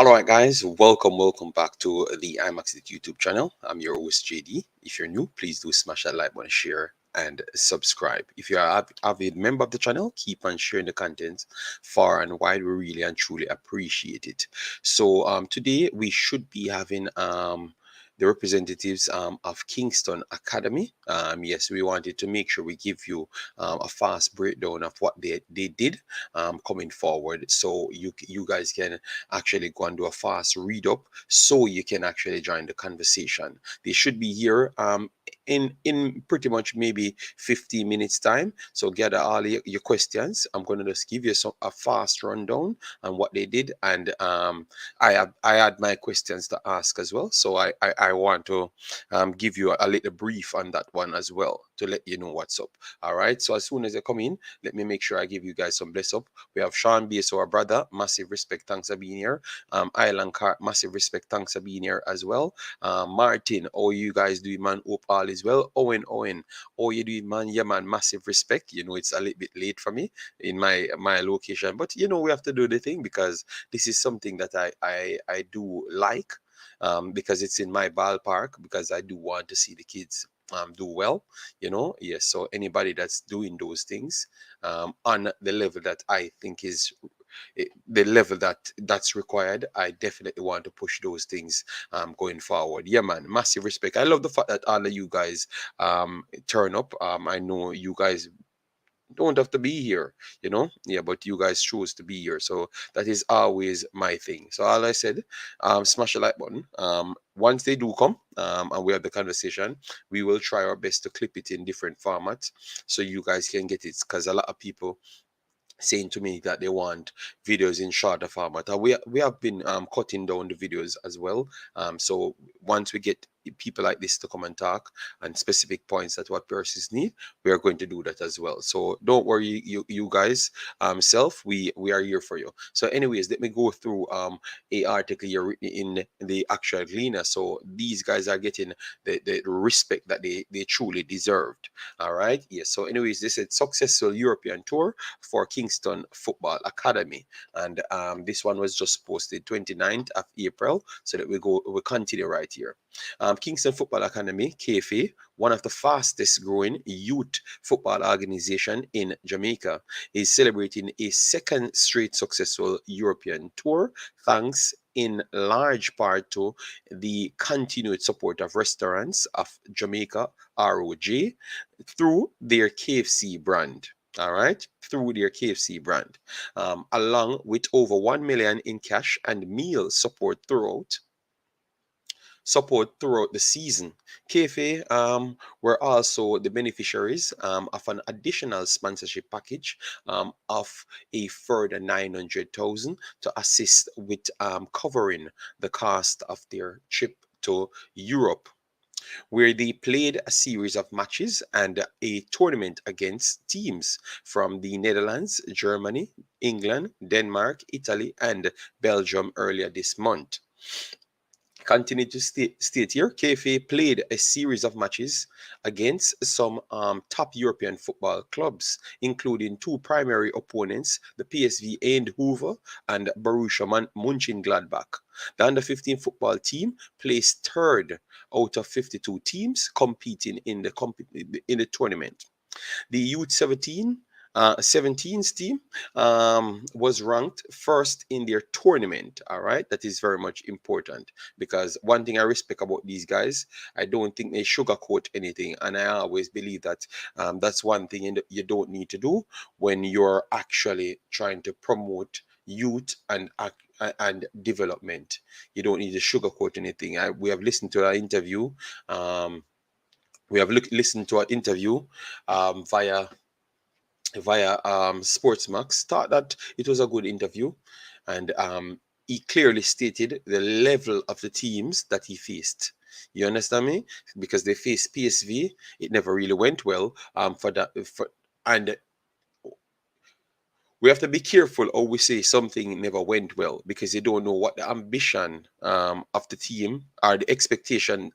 All right, guys, welcome back to the Imaxit YouTube channel. I'm your host JD. If you're new, please do smash that like button, share, and subscribe. If you are an avid member of the channel, keep on sharing the content far and wide. We really and truly appreciate it. So today we should be having the representatives of Kingston Academy. Yes, we wanted to make sure we give you a fast breakdown of what they did coming forward, so you guys can actually go and do a fast read up, so you can actually join the conversation. They should be here in pretty much maybe 15 minutes time. So gather all your questions. I'm going to just give you a fast rundown on what they did, and I had my questions to ask as well. So I want to give you a little brief on that one as well, to let you know what's up. All right, so as soon as they come in, let me make sure I give you guys some bless up. We have Sean BSO, our brother, massive respect, thanks for being here. Island Car, massive respect, thanks for being here as well. Martin, how you guys doing, man? Hope all is well. Owen, how you doing, man? Yeah, man, massive respect. You know, it's a little bit late for me in my location, but you know, we have to do the thing because this is something that I do like, because it's in my ballpark, because I do want to see the kids do well, you know. Yes, so anybody that's doing those things on the level that I think is the level that's required, I definitely want to push those things going forward. Yeah, man, massive respect. I love the fact that all of you guys turn up. I know you guys don't have to be here, you know. Yeah, but you guys choose to be here, so that is always my thing. So all I said, smash the like button. Once they do come, and we have the conversation, we will try our best to clip it in different formats so you guys can get it, because a lot of people saying to me that they want videos in shorter format. We have been cutting down the videos as well. So once we get people like this to come and talk and specific points that what persons need, we are going to do that as well. So don't worry, you guys. We are here for you. So anyways, let me go through a article here written in the actual Gleaner. So these guys are getting the respect that they truly deserved. All right, yes. So anyways, this is successful European tour for Kingston Football Academy, and this one was just posted 29th of April. So that we continue right here. Kingston Football Academy, KFA, one of the fastest growing youth football organization in Jamaica, is celebrating a second straight successful European tour, thanks in large part to the continued support of Restaurants of Jamaica, ROJ, through their KFC brand. All right, through their KFC brand, along with over 1 million in cash and meal support throughout the season. KFA were also the beneficiaries of an additional sponsorship package of a further 900,000 to assist with covering the cost of their trip to Europe, where they played a series of matches and a tournament against teams from the Netherlands, Germany, England, Denmark, Italy, and Belgium earlier this month. Continue to state here, KFA played a series of matches against some top European football clubs, including two primary opponents, the PSV Eindhoven and Borussia Mönchengladbach. The under-15 football team placed third out of 52 teams competing in the tournament. The Youth 17's team was ranked first in their tournament. All right, that is very much important, because one thing I respect about these guys, I don't think they sugarcoat anything, and I always believe that that's one thing you don't need to do when you're actually trying to promote youth and development. You don't need to sugarcoat anything. We have listened to an interview. We have listened to an interview via Sportsmax. Thought that it was a good interview, and he clearly stated the level of the teams that he faced. You understand me? Because they faced PSV, it never really went well. And we have to be careful how we say something never went well, because you don't know what the ambition of the team, or the expectation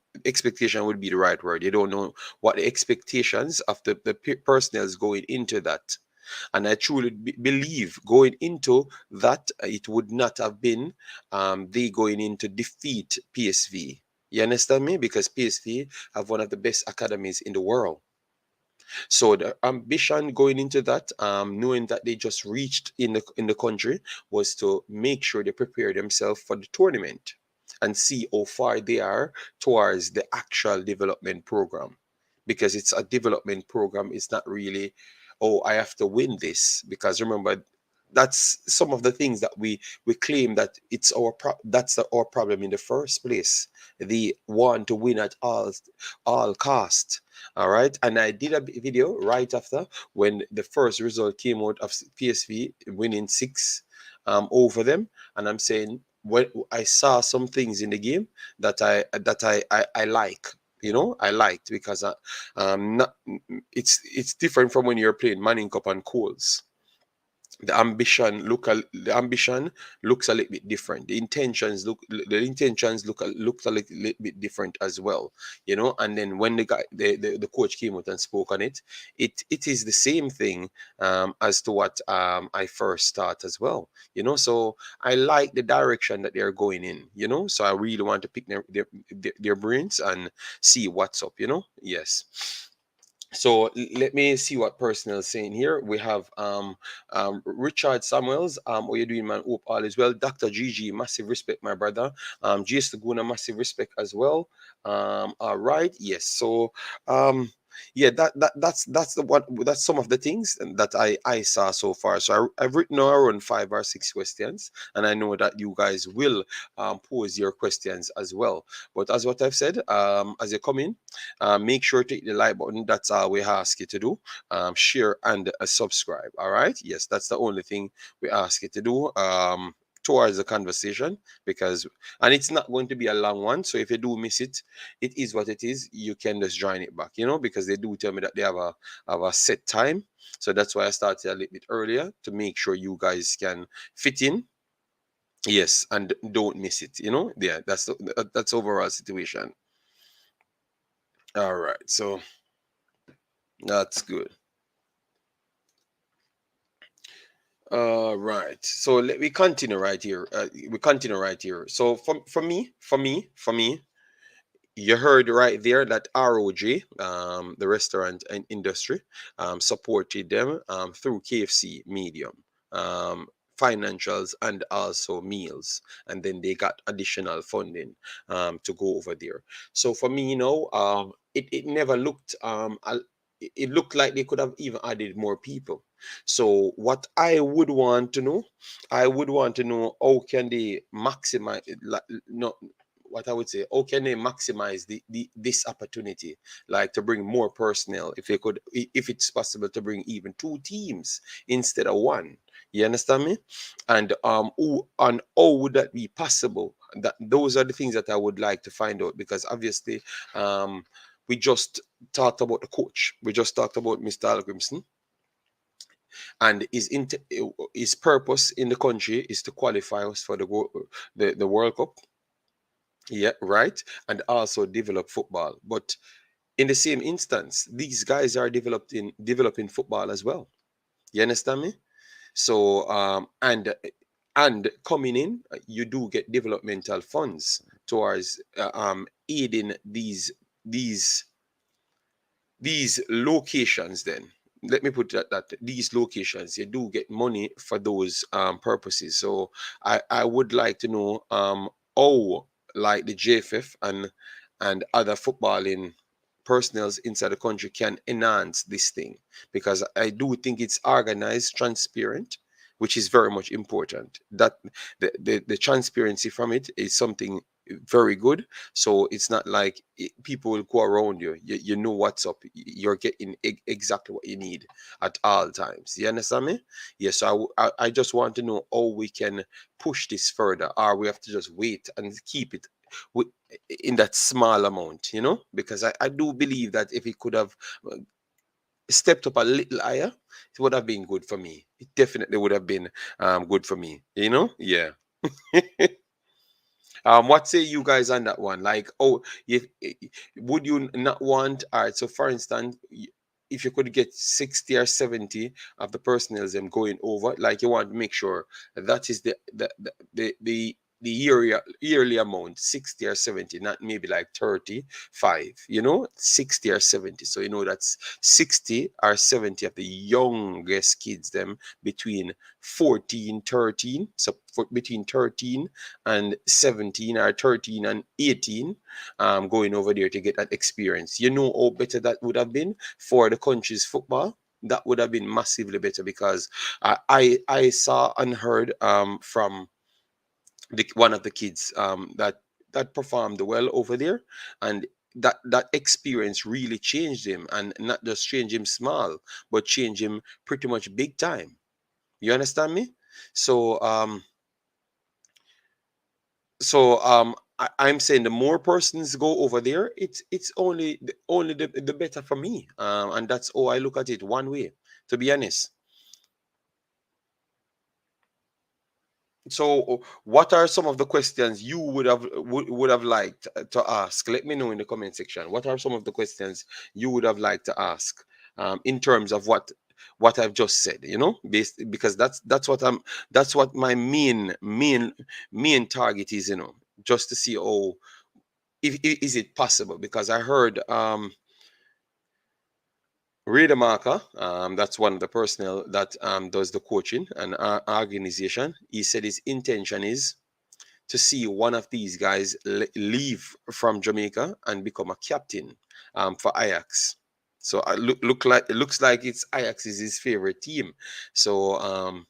would be the right word. You don't know what the expectations of the personnel is going into that. And I truly believe going into that, it would not have been they going in to defeat PSV. You understand me? Because PSV have one of the best academies in the world. So the ambition going into that, knowing that they just reached in the country, was to make sure they prepare themselves for the tournament and see how far they are towards the actual development program. Because it's a development program, it's not really, oh, I have to win this. Because remember, that's some of the things that we claim that it's our problem in the first place. They want to win at all cost. All right. And I did a video right after when the first result came out of PSV winning six over them. And I'm saying, when I saw some things in the game that I like. I liked, because not, it's different from when you're playing Manning Cup and Coles. The ambition looks a little bit different. The intentions look a little bit different as well. And then when the coach came out and spoke on it, it is the same thing, as to what I first thought as well. So I like the direction that they're going in. So I really want to pick their brains and see what's up. Yes. So let me see what personal is saying here. We have Richard Samuels. What you doing, man? Hope all is well. Dr. Gigi, massive respect, my brother. GS Laguna, massive respect as well. All right, yes. So yeah, that's the one. That's some of the things that I saw so far. So I've written around 5 or 6 questions, and I know that you guys will pose your questions as well. But as what I've said, as you come in, make sure to hit the like button. That's all we ask you to do. Share and subscribe. All right. Yes, that's the only thing we ask you to do. Towards the conversation, because and it's not going to be a long one, so if you do miss it, it is what it is. You can just join it back, because they do tell me that they have a set time. So that's why I started a little bit earlier, to make sure you guys can fit in. Yes, and don't miss it. Yeah, that's overall situation. All right, so that's good. Right. So let we continue right here. We continue right here. So for me, you heard right there that ROJ, the restaurant and industry, supported them through KFC Medium, financials, and also meals, and then they got additional funding to go over there. So for me, it never looked it looked like they could have even added more people. So what I would want to know, how can they maximize, like, no, what I would say, how can they maximize this opportunity, like to bring more personnel, if they could, if it's possible to bring even 2 teams instead of one. You understand me? And how would that be possible? That those are the things that I would like to find out, because obviously, we just talked about the coach. We just talked about Mr. Algrimson, and his purpose in the country is to qualify us for the World Cup. Yeah, right. And also develop football. But in the same instance, these guys are developing football as well. You understand me? So and coming in, you do get developmental funds towards aiding these these locations. Then let me put that these locations, you do get money for those purposes. So I would like to know, how, like, the JFF and other footballing personnels inside the country can enhance this thing, because I do think it's organized, transparent, which is very much important. That the transparency from it is something very good. So it's not like people will go around you. You know what's up. You're getting exactly what you need at all times. You understand me? Yes. So I just want to know how we can push this further, or we have to just wait and keep it wi- in that small amount, because I do believe that if it could have stepped up a little higher, it would have been good for me. It definitely would have been good for me. Yeah. What say you guys on that one? Like, oh, if would you not want? All right. So, for instance, if you could get 60 or 70 of the personnel them going over, like you want to make sure that is the yearly amount, 60 or 70, not maybe like 35, 60 or 70. So that's 60 or 70 of the youngest kids them between 14, 13. So between 13 and 17 or 13 and 18, going over there to get that experience. How better that would have been for the country's football. That would have been massively better, because I saw and heard from one of the kids that performed well over there, and that experience really changed him, and not just change him small, but change him pretty much big time. You understand me? So I'm saying the more persons go over there, it's only the better for me, and that's how I look at it, one way, to be honest. So, what are some of the questions you would have liked to ask? Let me know in the comment section. What are some of the questions you would have liked to ask, in terms of what I've just said? Because that's what my main target is. Just to see, if is it possible, because I heard Raider Marker, that's one of the personnel that does the coaching and organization. He said his intention is to see one of these guys leave from Jamaica and become a captain for Ajax. So it looks like it's Ajax is his favorite team. So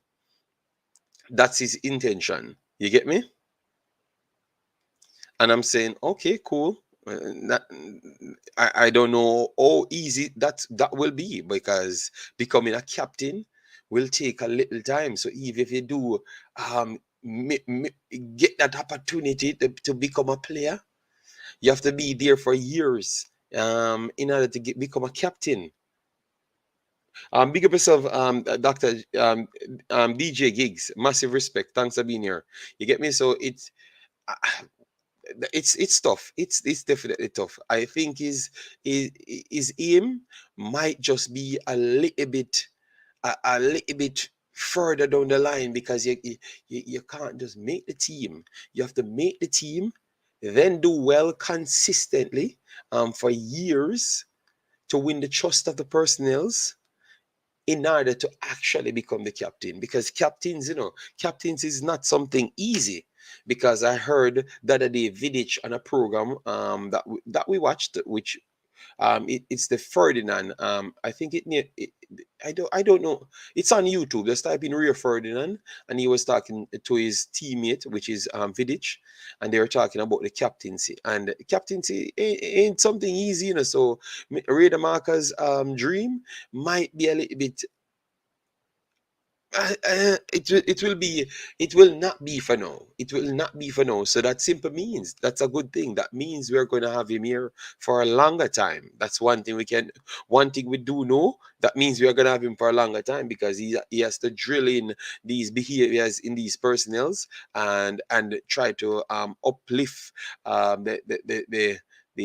that's his intention. You get me? And I'm saying, okay, cool. I don't know how easy that will be, because becoming a captain will take a little time. So even if you do get that opportunity to become a player, you have to be there for years in order to become a captain. Big up yourself, Dr. DJ Gigs. Massive respect. Thanks for being here. You get me? So uh, it's tough. It's definitely tough. I think his aim might just be a little bit further down the line, because you can't just make the team. You have to make the team, then do well consistently for years to win the trust of the personnels, in order to actually become the captain. Because captains is not something easy. Because I heard the other day Vidic on a program that we watched, which it's the Ferdinand. I think I don't know. It's on YouTube. Just type in Rio Ferdinand, and he was talking to his teammate, which is Vidic, and they were talking about the captaincy. And captaincy ain't something easy, So Raider Marker's dream might be a little bit, it will not be for now. It will not be for now. So that simply means that's a good thing. That means we're going to have him here for a longer time. That's one thing we do know. That means we are going to have him for a longer time, because he has to drill in these behaviors in these personnels, and try to uplift the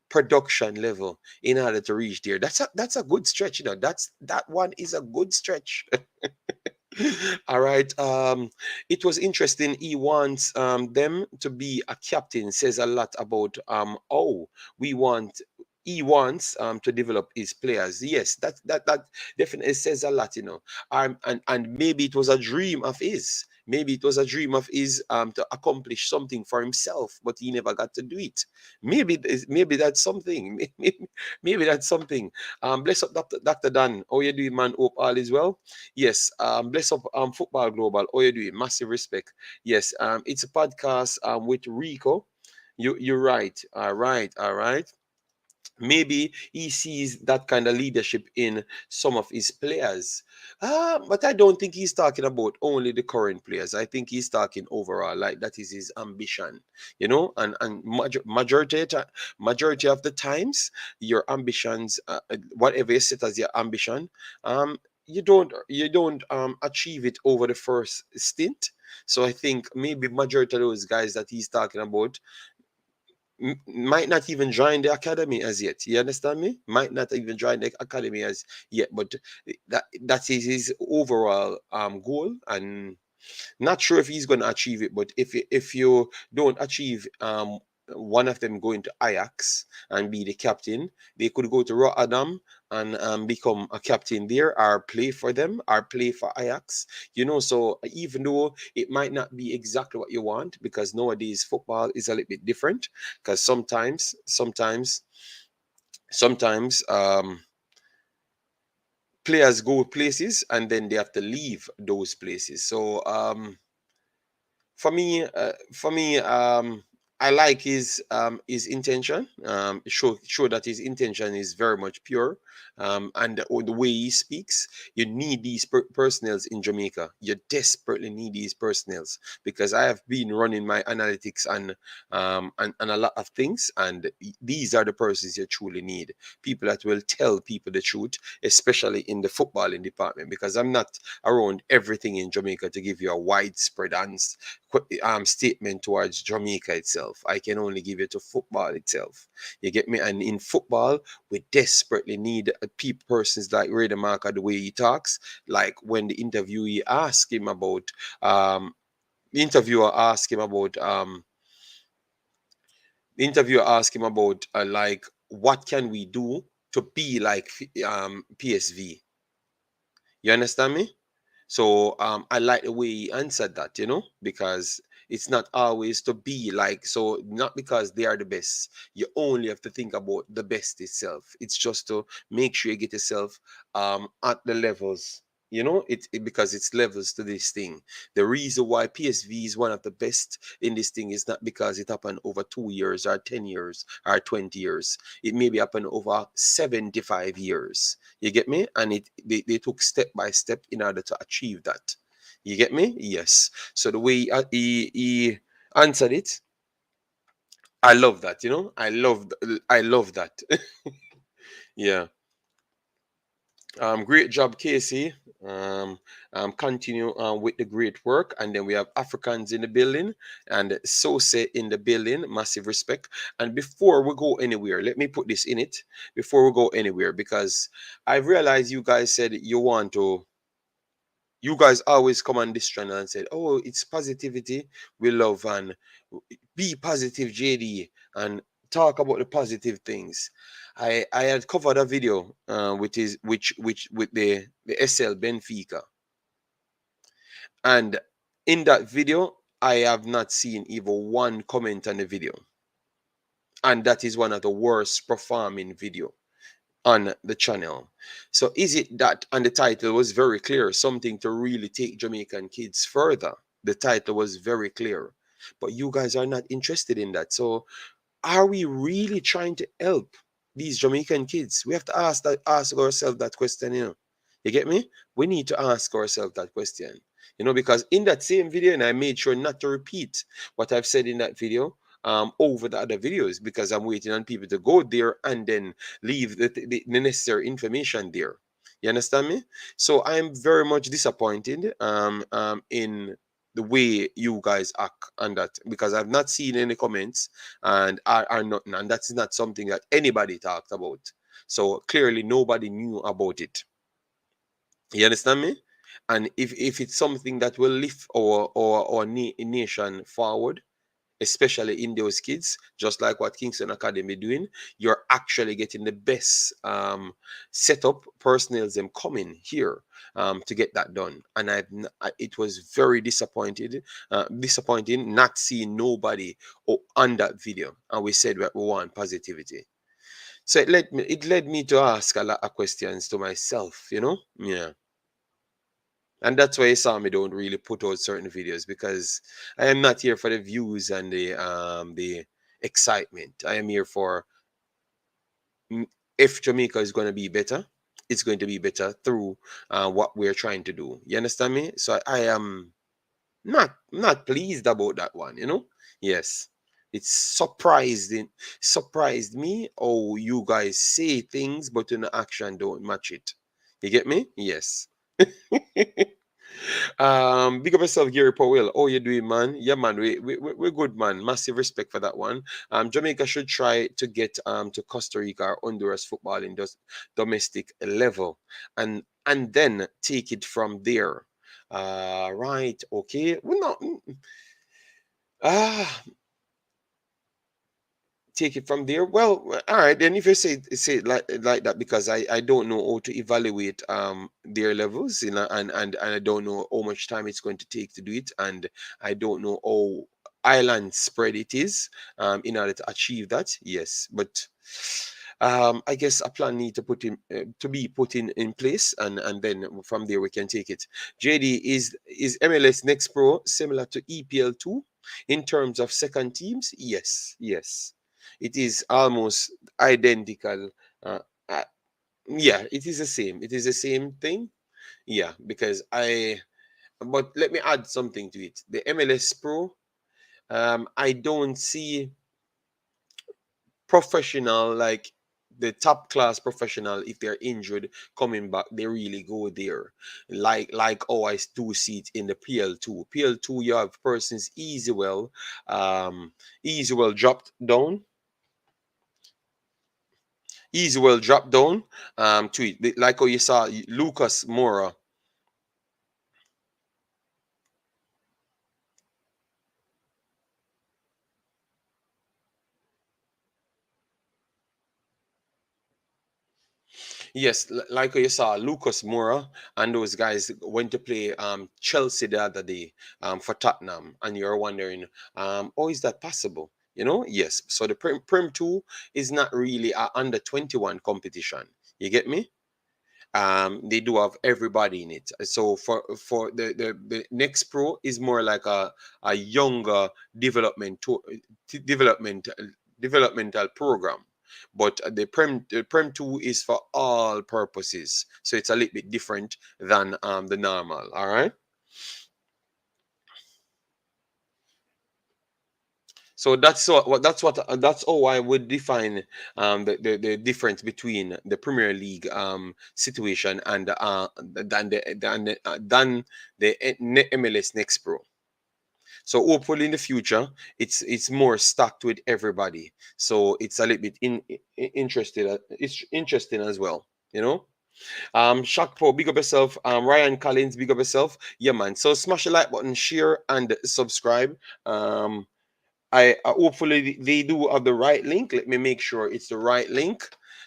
production level in order to reach there. That's a good stretch. That one is a good stretch. All right. It was interesting. He wants them to be a captain. Says a lot about we want. He wants to develop his players. Yes, that definitely says a lot. And maybe it was a dream of his. Maybe it was a dream of his to accomplish something for himself, but he never got to do it. Maybe that's something. Maybe that's something. Bless up, Dr. Dan. How you doing, man? Hope all is well. Yes, bless up Football Global. How you doing? Massive respect. Yes, it's a podcast with Rico. You're right. All right, all right. Maybe he sees that kind of leadership in some of his players. But I don't think he's talking about only the current players. I think he's talking overall, like that is his ambition, and majority of the times, your ambitions, whatever you set as your ambition, you don't achieve it over the first stint. So I think maybe majority of those guys that he's talking about, might not even join the academy as yet. You understand me? Might not even join the academy as yet, but that is his overall goal, and not sure if he's going to achieve it. But if you don't achieve one of them going to Ajax and be the captain, they could go to Rotterdam and become a captain there, or play for them, or play for Ajax. So even though it might not be exactly what you want, because nowadays football is a little bit different, because sometimes players go places and then they have to leave those places. So for me, I like his intention. Show that his intention is very much pure. And the way he speaks, you need these personnels in Jamaica. You desperately need these personnels, because I have been running my analytics and a lot of things, and these are the persons you truly need. People that will tell people the truth, especially in the footballing department, because I'm not around everything in Jamaica to give you a widespread statement towards Jamaica itself. I can only give it to football itself. You get me? And in football, we desperately need persons like Ray Marker, the way he talks. Like when the interviewer asked him about like, what can we do to be like PSV? You understand me? So I like the way he answered that, because it's not always to be like, so not because they are the best. You only have to think about the best itself. It's just to make sure you get yourself at the levels. Because it's levels to this thing. The reason why PSV is one of the best in this thing is not because it happened over 2 years or 10 years or 20 years. It maybe happened over 75 years. You get me? And they took step by step in order to achieve that. You get me? Yes. So the way he answered it, I love that. I love that. Yeah. Great job, Casey. Continue with the great work. And then we have Africans in the building and Sose in the building. Massive respect. And before we go anywhere, let me put this in it before we go anywhere, because I've realized you guys said you guys always come on this channel and said, "Oh, it's positivity we love, and be positive, JD, and talk about the positive things." I had covered a video which with the SL Benfica, and in that video I have not seen even one comment on the video, and that is one of the worst performing video on the channel. So is it that, and the title was very clear, something to really take Jamaican kids further. The title was very clear, but you guys are not interested in that. So are we really trying to help these Jamaican kids? We have to ask ourselves that question. You get me? We need to ask ourselves that question. Because in that same video, and I made sure not to repeat what I've said in that video over the other videos, because I'm waiting on people to go there and then leave the necessary information there. You understand me? So I'm very much disappointed in the way you guys act on that, because I've not seen any comments and are nothing, and that's not something that anybody talked about. So clearly nobody knew about it. You understand me? And if it's something that will lift our nation forward, especially in those kids, just like what Kingston Academy doing, you're actually getting the best setup personnel them coming here to get that done. And it was very disappointing not seeing nobody on that video. And we said that we want positivity. So it led me to ask a lot of questions to myself, Yeah. And that's why you saw me don't really put out certain videos, because I am not here for the views and the excitement. I am here for, if Jamaica is going to be better, it's going to be better through what we're trying to do. You understand me? So I am not pleased about that one. Yes, it's surprised me. Oh, you guys say things, but in the action don't match it. You get me? Yes. Big up yourself, Gary Powell. Oh, you doing, man? Yeah, man. We're good, man. Massive respect for that one. Jamaica should try to get to Costa Rica or Honduras football in domestic level, and then take it from there. Right. Okay. Well, no. Ah, take it from there. Well, all right. Then if you say it like that, because I don't know how to evaluate their levels, you know, and I don't know how much time it's going to take to do it, and I don't know how island spread it is in order to achieve that. Yes, but I guess a plan need to be put in place, and then from there we can take it. JD, is MLS Next Pro similar to EPL 2 in terms of second teams? Yes, yes, it is almost identical. Uh, uh, yeah, it is the same. It is the same thing. Yeah, because but let me add something to it. The MLS Pro, I don't see professional, like the top class professional, if they're injured coming back, they really go there, like oh, I do see it in the PL2. You have persons easy well dropped down, to it, like how you saw Lucas Moura. Yes, like you saw Lucas Moura and those guys went to play Chelsea the other day for Tottenham, and you're wondering, oh, is that possible? You know, yes. So the Prem 2 is not really a under 21 competition. You get me? They do have everybody in it. So for the next pro is more like a younger development to, development developmental program, but the Prem 2 is for all purposes, so it's a little bit different than the normal. All right. So that's how I would define the difference between the Premier League situation and than the MLS Next Pro. So hopefully in the future it's more stacked with everybody. So it's a little bit interested. It's interesting as well. You know. Shaq Pro, big up yourself. Ryan Collins, big up yourself. Yeah, man. So smash the like button, share, and subscribe. I hopefully they do have the right link. Let me make sure it's the right link.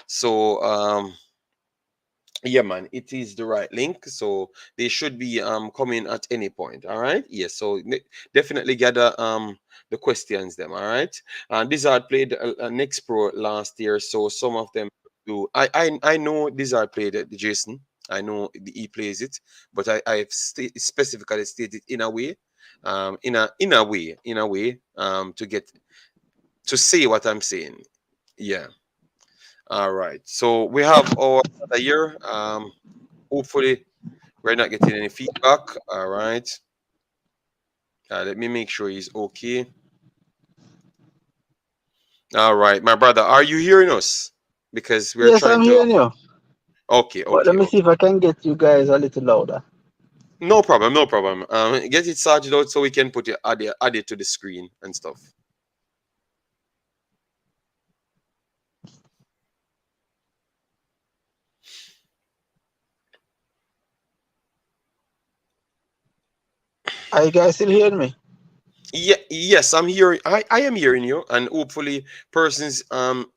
So yeah, man, it is the right link. So they should be coming at any point. All right. Yes. So definitely gather the questions them. All right. And Dizard played Next Pro last year, so some of them do. I know Dizard played it, Jason. I know he plays it, but I've specifically stated in a way, in a way, to get to say what I'm saying. Yeah. All right. So we have our another year. Hopefully we're not getting any feedback. All right. Let me make sure he's okay. All right, my brother, are you hearing us? Because we're Yes, I'm trying to. hearing you. Okay, But let okay, me see okay. if I can get you guys a little louder. No problem, no problem. Get it sorted out so we can put it add it to the screen and stuff. Are you guys still hearing me? Yeah, yes, I'm hearing. I am hearing you, and hopefully, persons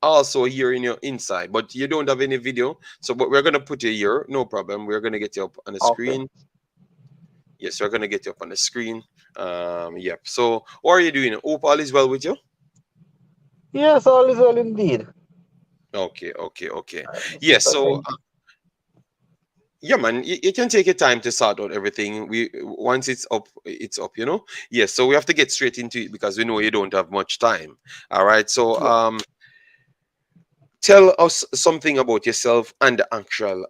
also hearing you inside. But you don't have any video, so but we're gonna put you here. No problem. We're gonna get you up on the Okay. screen. Yes, we're gonna get you up on the screen. Yep. So, what are you doing? Hope all is well with you. Yes, all is well indeed. Okay, okay, okay. Let me see if Yes. I So, can. yeah, man, you can take your time to sort out everything. We once it's up, it's up. You know. Yes. So we have to get straight into it because we know you don't have much time. All right. So, Yeah. tell us something about yourself and the actual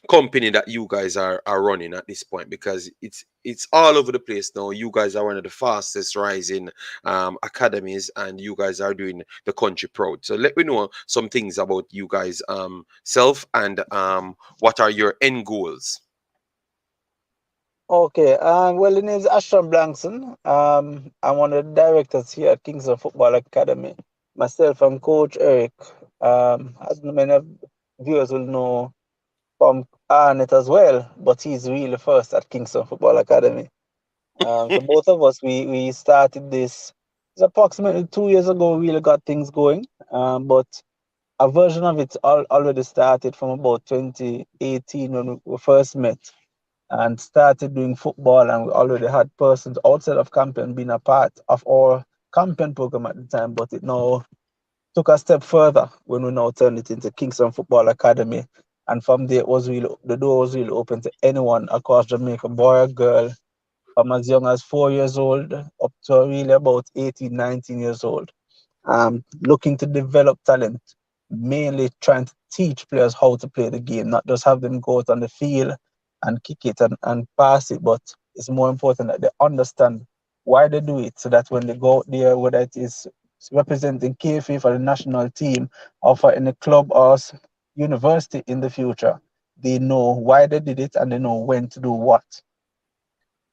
company that you guys are running at this point, because it's all over the place now. You guys are one of the fastest rising academies, and you guys are doing the country proud. So let me know some things about you guys self, and what are your end goals. Okay. Well, the name is Ashton Blankson. I'm one of the directors here at Kingston Football Academy. Myself and Coach Eric. As many of viewers will know from Arnett as well, but he's really first at Kingston Football Academy. So both of us, we started this. It's approximately 2 years ago. We really got things going. But a version of it already started from about 2018 when we first met and started doing football, and we already had persons outside of Campion being a part of our Campion program at the time, but it now took a step further when we now turned it into Kingston Football Academy. And from there, it was really, the door was really open to anyone across Jamaica, boy or girl, from as young as 4 years old up to really about 18, 19 years old, looking to develop talent, mainly trying to teach players how to play the game, not just have them go out on the field and kick it and pass it, but it's more important that they understand why they do it so that when they go out there, whether it is representing KFA for the national team or for any club or university in the future, they know why they did it and they know when to do what.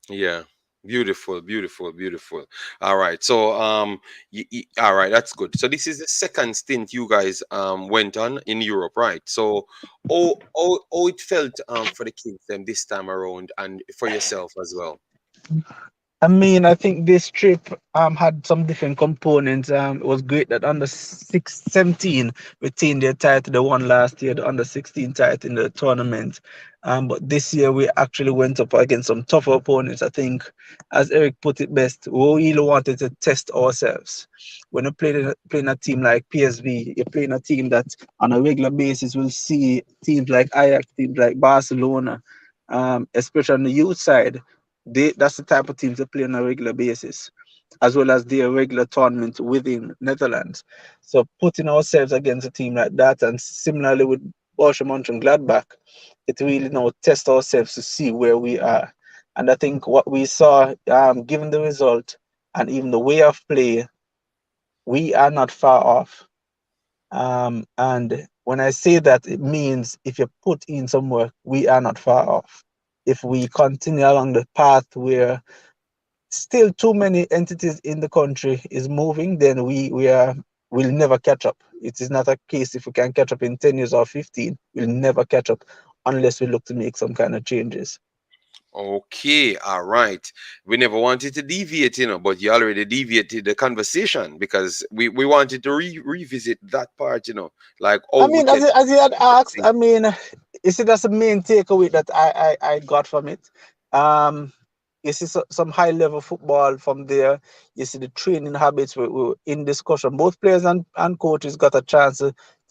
Yeah. Beautiful, beautiful, beautiful. All right. So all right, that's good. So this is the second stint you guys went on in Europe, right? So oh it felt for the kids this time around and for yourself as well. I mean, I think this trip had some different components. It was great that under 17 retained their title, the one last year, the under 16 title in the tournament. But this year we actually went up against some tougher opponents. I think, as Eric put it best, we really wanted to test ourselves. When you playing a team like PSV, you're playing a team that on a regular basis will see teams like Ajax, teams like Barcelona, especially on the youth side. That's the type of teams they play on a regular basis, as well as their regular tournament within Netherlands. So putting ourselves against a team like that, and similarly with Borussia Mönchengladbach, it really now test ourselves to see where we are. And I think what we saw, given the result and even the way of play, we are not far off. And when I say that, it means if you put in some work, we are not far off. If we continue along the path where still too many entities in the country is moving, then we'll never catch up. It is not a case if we can catch up in 10 years or 15, we'll never catch up unless we look to make some kind of changes. Okay, all right. We never wanted to deviate, but you already deviated the conversation because we wanted to revisit that part, like I oh we mean, can as you had asked, things. I mean, you see, that's the main takeaway that I got from it. Um, you see some high level football from there. You see the training habits were in discussion. Both players and coaches got a chance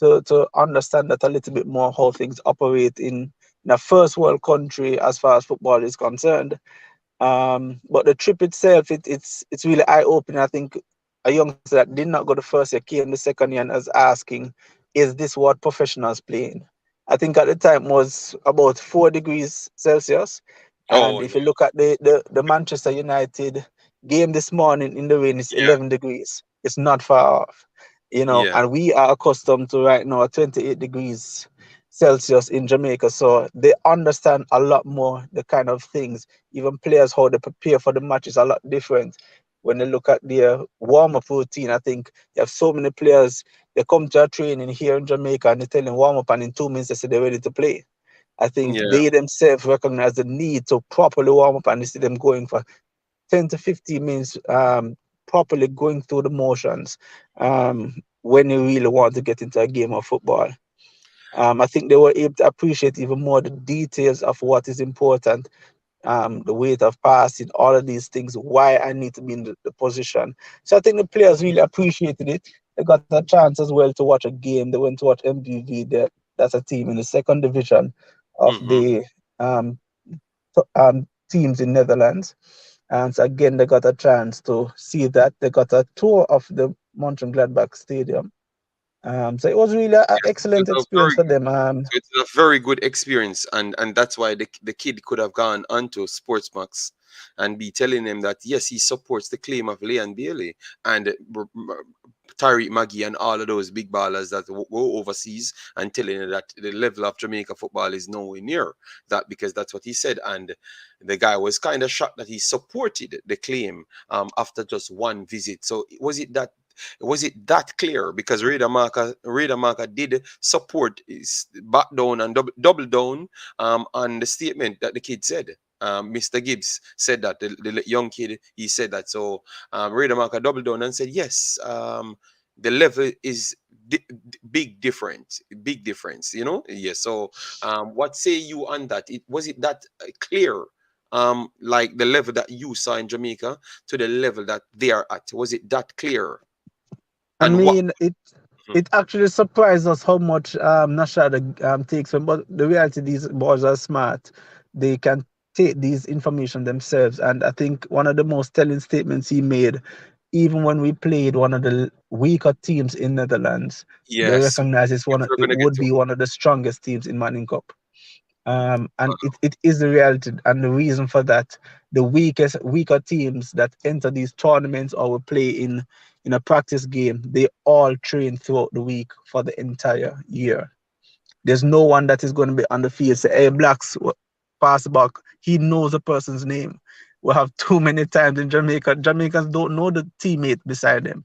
to understand that a little bit more how things operate in a first world country as far as football is concerned. But the trip itself, it's really eye opening. I think a youngster that did not go the first year came the second year and was asking, "Is this what professionals playing?" I think at the time was about 4 degrees Celsius, Oh and if no. you look at the Manchester United game this morning in the rain, it's Yeah, 11 degrees. It's not far off, yeah, and we are accustomed to right now 28 degrees Celsius in Jamaica, so they understand a lot more the kind of things. Even players, how they prepare for the match is a lot different. When they look at their warm-up routine, I think you have so many players, they come to a training here in Jamaica and they tell them warm up, and in 2 minutes they say they're ready to play. I think yeah. they themselves recognize the need to properly warm up, and you see them going for 10 to 15 minutes, properly going through the motions, when you really want to get into a game of football. I think they were able to appreciate even more the details of what is important, the weight of passing, all of these things, why I need to be in the position. So I think the players really appreciated it. They got a chance as well to watch a game. They went to watch MVV. That's a team in the second division of Mm-hmm. the um, teams in Netherlands. And so again, they got a chance to see that. They got a tour of the Mönchengladbach Stadium. So it was really an Yes, excellent experience for them. so it's a very good experience, and that's why the kid could have gone onto Sportsmax and be telling them that yes, he supports the claim of Leon Bailey and Tariq Maggie and all of those big ballers that go overseas, and telling them that the level of Jamaica football is nowhere near that, because that's what he said. And the guy was kind of shocked that he supported the claim after just one visit. So was it that clear? Because Raider Marker did support his back down and double down on the statement that the kid said. Mr. Gibbs said that the young kid, he said that. So Raider Marker doubled down and said yes. The level is big difference. Yes. So what say you on that? Was it that clear? Like the level that you saw in Jamaica to the level that they are at, was it that clear? I And what? mean, it actually surprised us how much Nashada takes from. But the reality, these boys are smart. They can take these information themselves. And I think one of the most telling statements he made, even when we played one of the weaker teams in Netherlands, they Yes, recognize if we're it gonna get would to. be one of the strongest teams in Manning Cup. And it is the reality, and the reason for that, the weaker teams that enter these tournaments or will play in a practice game, they all train throughout the week for the entire year. There's no one that is going to be on the field say, "Hey, Blacks, pass back." He knows the person's name. We have too many times in Jamaica. Jamaicans don't know the teammate beside them.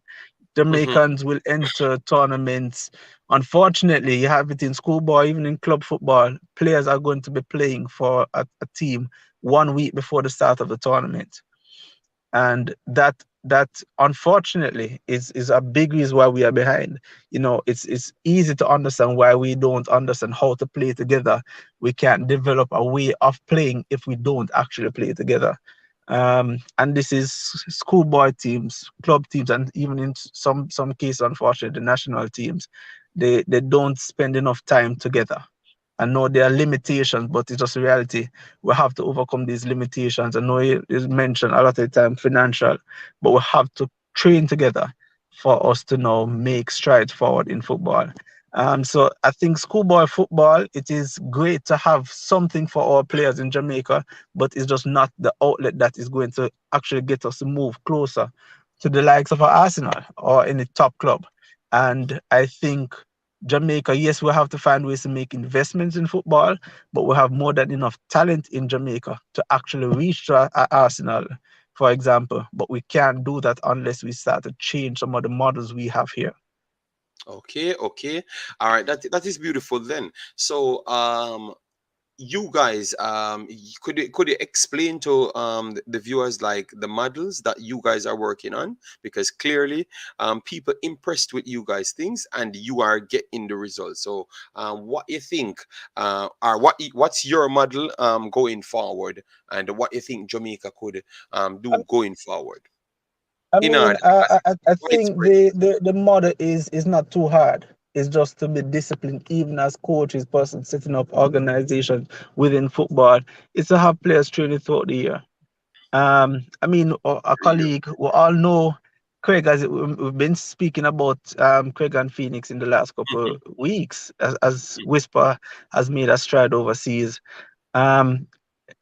Hmm. Jamaicans will enter tournaments. Unfortunately, you have it in schoolboy, even in club football. Players are going to be playing for a team 1 week before the start of the tournament, and that unfortunately is a big reason why we are behind. It's easy to understand why we don't understand how to play together. We can't develop a way of playing if we don't actually play together. And this is schoolboy teams, club teams, and even in some cases, unfortunately, the national teams. They don't spend enough time together. I know there are limitations, but it's just a reality. We have to overcome these limitations. I know it is mentioned a lot of the time financial, but we have to train together for us to now make strides forward in football. So I think schoolboy football, it is great to have something for our players in Jamaica, but it's just not the outlet that is going to actually get us to move closer to the likes of our Arsenal or any top club. And I think Jamaica, yes, we have to find ways to make investments in football, but we have more than enough talent in Jamaica to actually reach to Arsenal, for example. But we can't do that unless we start to change some of the models we have here. Okay, okay. All right, that is beautiful then. So you guys, could you explain to the viewers like the models that you guys are working on, because clearly people impressed with you guys things and you are getting the results. So what you think, or what's your model going forward, and what you think Jamaica could do going forward I in mean, order, because I it's think widespread. the model is not too hard. It's just to be disciplined, even as coaches, person setting up organizations within football. It's to have players training throughout the year. I mean, a colleague, we all know Craig, as we've been speaking about Craig and Phoenix in the last couple of weeks, as Whisper has made a stride overseas. Um,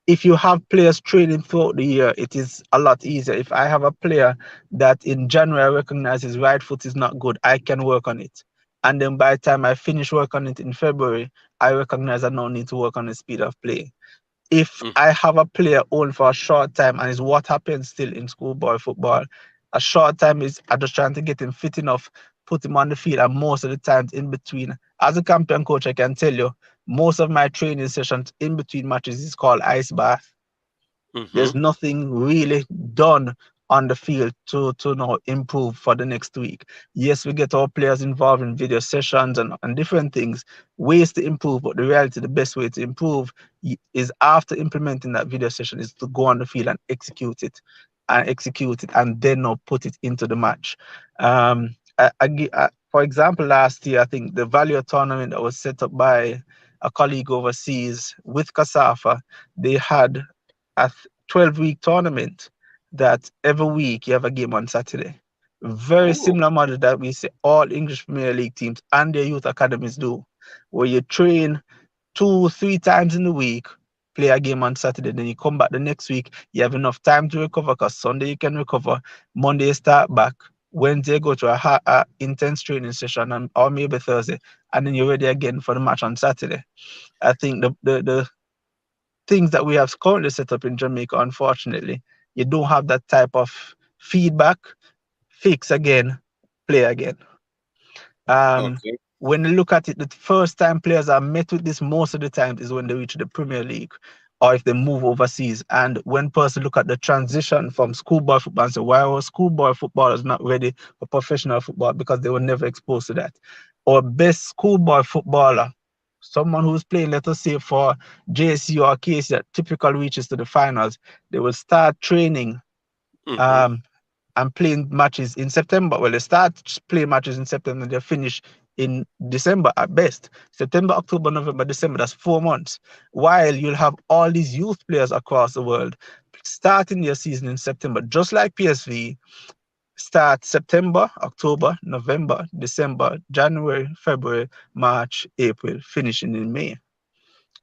if you have players training throughout the year, it is a lot easier. If I have a player that in January recognizes his right foot is not good, I can work on it. And then by the time I finish work on it in February, I recognize I now need to work on the speed of play. If Mhm, I have a player only for a short time, and is what happens still in schoolboy football, a short time is I'm just trying to get him fit enough, put him on the field, and most of the times in between. As a champion coach, I can tell you, most of my training sessions in between matches is called ice bath. mhm, There's nothing really done on the field to now improve for the next week. Yes, we get our players involved in video sessions and different things, ways to improve, but the reality, the best way to improve is after implementing that video session is to go on the field and execute it and then now put it into the match. For example, last year, I think the value tournament that was set up by a colleague overseas with Kasafa, they had a 12-week tournament that every week you have a game on Saturday. Very Oh. similar model that we see all English Premier League teams and their youth academies do, where you train 2, 3 times in the week, play a game on Saturday, then you come back the next week. You have enough time to recover because Sunday you can recover, Monday you start back, Wednesday you go to a intense training session, and or maybe Thursday, and then you're ready again for the match on Saturday. I think the things that we have currently set up in Jamaica, unfortunately, you don't have that type of feedback, fix again, play again. Um, Okay. when you look at it, the first time players are met with this most of the time is when they reach the Premier League or if they move overseas. And when person look at the transition from schoolboy football and say, why were schoolboy footballers not ready for professional football? Because they were never exposed to that. Or best schoolboy footballer, someone who's playing, let us say, for JC or KC that typically reaches to the finals, they will start training Mm-hmm. um, and playing matches in September. Well, they start playing matches in September and they finish in December at best. September, October, November, December, that's 4 months. While you'll have all these youth players across the world starting their season in September, just like PSV, start September, October, November, December, January, February, March, April, finishing in May.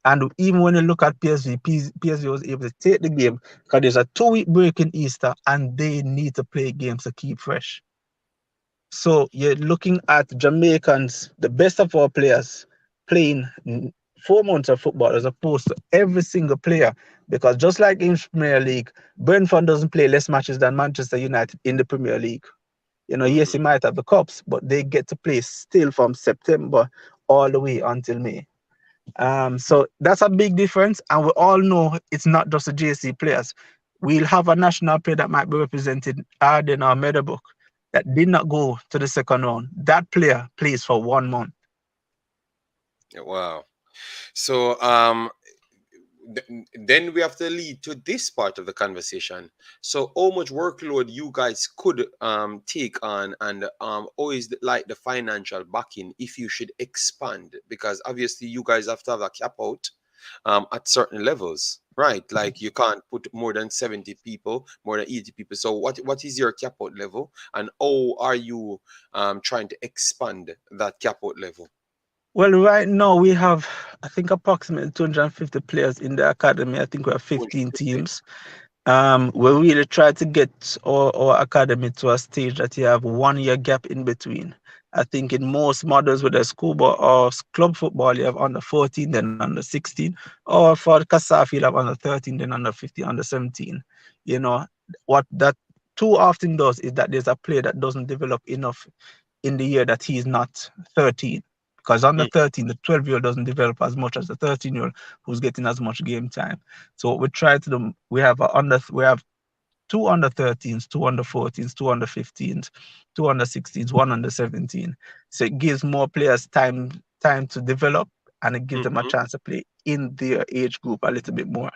And even when you look at PSV, PSV was able to take the game because there's a 2 week break in Easter and they need to play games to keep fresh. So you're looking at Jamaicans, the best of our players, playing 4 months of football as opposed to every single player. Because just like in Premier League, Brentford doesn't play less matches than Manchester United in the Premier League. Yes, he Mm-hmm. might have the cups, but they get to play still from September all the way until May. So that's a big difference, and we all know it's not just the JC players. We'll have a national player that might be represented Arden or Meadowbrook that did not go to the second round. That player plays for 1 month. Wow. So then we have to lead to this part of the conversation. So how much workload you guys could take on, and always like the financial backing if you should expand, because obviously you guys have to have a cap out at certain levels, right? Like you can't put more than 70 people, more than 80 people. So what is your cap out level, and how are you trying to expand that cap out level? Well, right now we have, I think, approximately 250 players in the academy. I think we have 15 250. teams. We really try to get our academy to a stage that you have 1 year gap in between. I think in most models with the schoolboy or club football, you have under 14, then under 16, or for the CASAF, you'll have under 13, then under 15, under 17. You know, what that too often does is that there's a player that doesn't develop enough in the year that he's not 13. Because under Mm, 13, the 12-year-old doesn't develop as much as the 13-year-old who's getting as much game time. So what we try to do, we have two under 13s, two under 14s, two under 15s, two under 16s, one under 17. So it gives more players time to develop, and it gives them a mhm. chance to play in their age group a little bit more.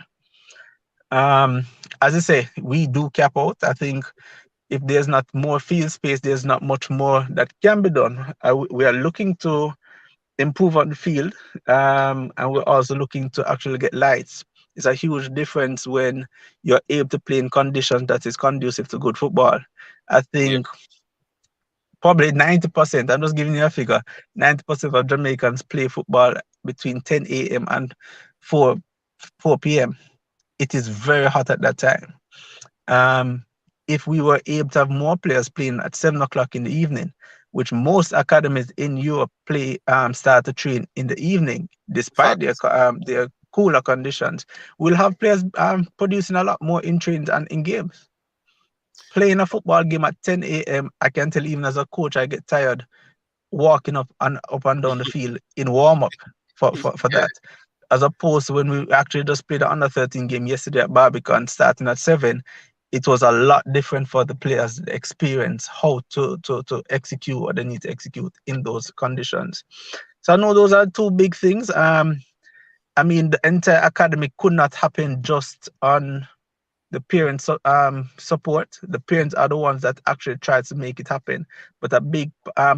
Um, as I say, we do cap out. I think if there's not more field space, there's not much more that can be done. We are looking to improve on the field, and we're also looking to actually get lights. It's a huge difference when you're able to play in conditions that is conducive to good football. I Yeah. think probably 90%, I'm just giving you a figure, 90% of Jamaicans play football between 10 a.m. and 4, 4 p.m. It is very hot at that time. Um, if we were able to have more players playing at 7 o'clock in the evening, which most academies in Europe start to train in the evening, despite Facts. their cooler conditions, we'll have players producing a lot more in trains and in games. Playing a football game at 10 a.m., I can tell even as a coach, I get tired walking up and down the field in warm up for Yeah. that, as opposed to when we actually just played the under 13 game yesterday at Barbican starting at 7. It was a lot different for the players, the experience, how to execute what they need to execute in those conditions. So I know those are two big things. I mean, the entire academy could not happen just on the parents support. The parents are the ones that actually try to make it happen. But a big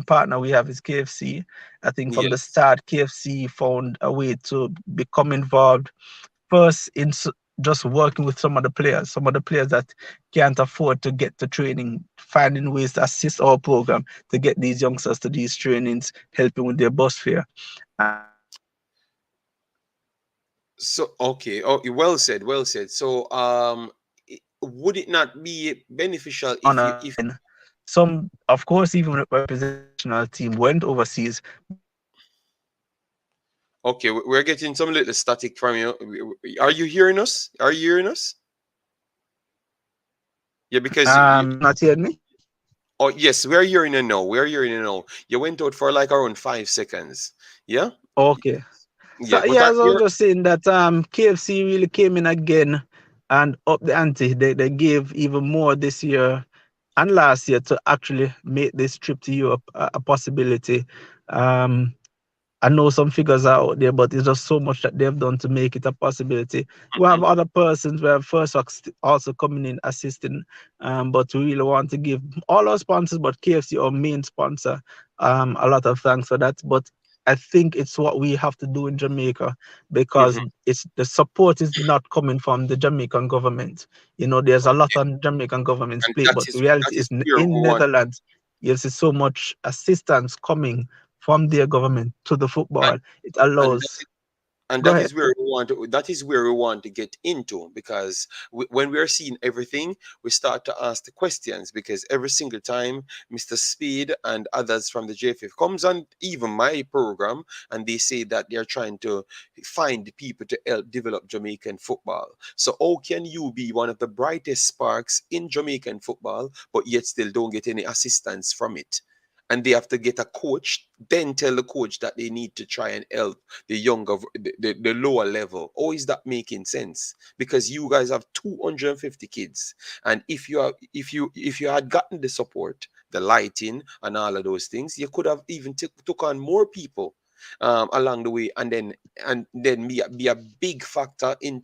partner we have is KFC. I think from the Yes. start, KFC found a way to become involved first in just working with some of the players that can't afford to get to training, finding ways to assist our program to get these youngsters to these trainings, helping with their bus fare. So okay, oh, well said, well said. So would it not be beneficial if you if Some, of course, even representing the national team went overseas. okay, we're getting some little static from you. Are you hearing us? Are you hearing us? Yeah, because You not hearing me? oh yes, we're hearing you now. We're hearing you now. You went out for like around 5 seconds. Yeah, Okay. yeah, So but yeah, as I was you're just saying that KFC really came in again and up the ante. They gave even more this year and last year to actually make this trip to Europe a possibility. Um, I know some figures are out there, but it's just so much that they've done to make it a possibility. We have mhm, other persons, we have First Rock also coming in assisting, but we really want to give all our sponsors, but KFC, our main sponsor, a lot of thanks for that. But I think it's what we have to do in Jamaica because mhm. it's the support is not coming from the Jamaican government. You know, there's a lot on Jamaican government's And plate, but the reality that is is where we in want, Netherlands, you see so much assistance coming from their government to the and football. It and allows. and Go that ahead. is where we want to, that is where we want to get into, because when we are seeing everything, we start to ask the questions, because every single time Mr. Speed and others from the JFF comes on even my program, and they say that they're trying to find the people to help develop Jamaican football. So how can you be one of the brightest sparks in Jamaican football but yet still don't get any assistance from it? And they have to get a coach, then tell the coach that they need to try and help the younger, the lower level. Or is that making sense? Because you guys have 250 kids, and if you had gotten the support, the lighting, and all of those things, you could have even took on more people along the way, and then be a big factor in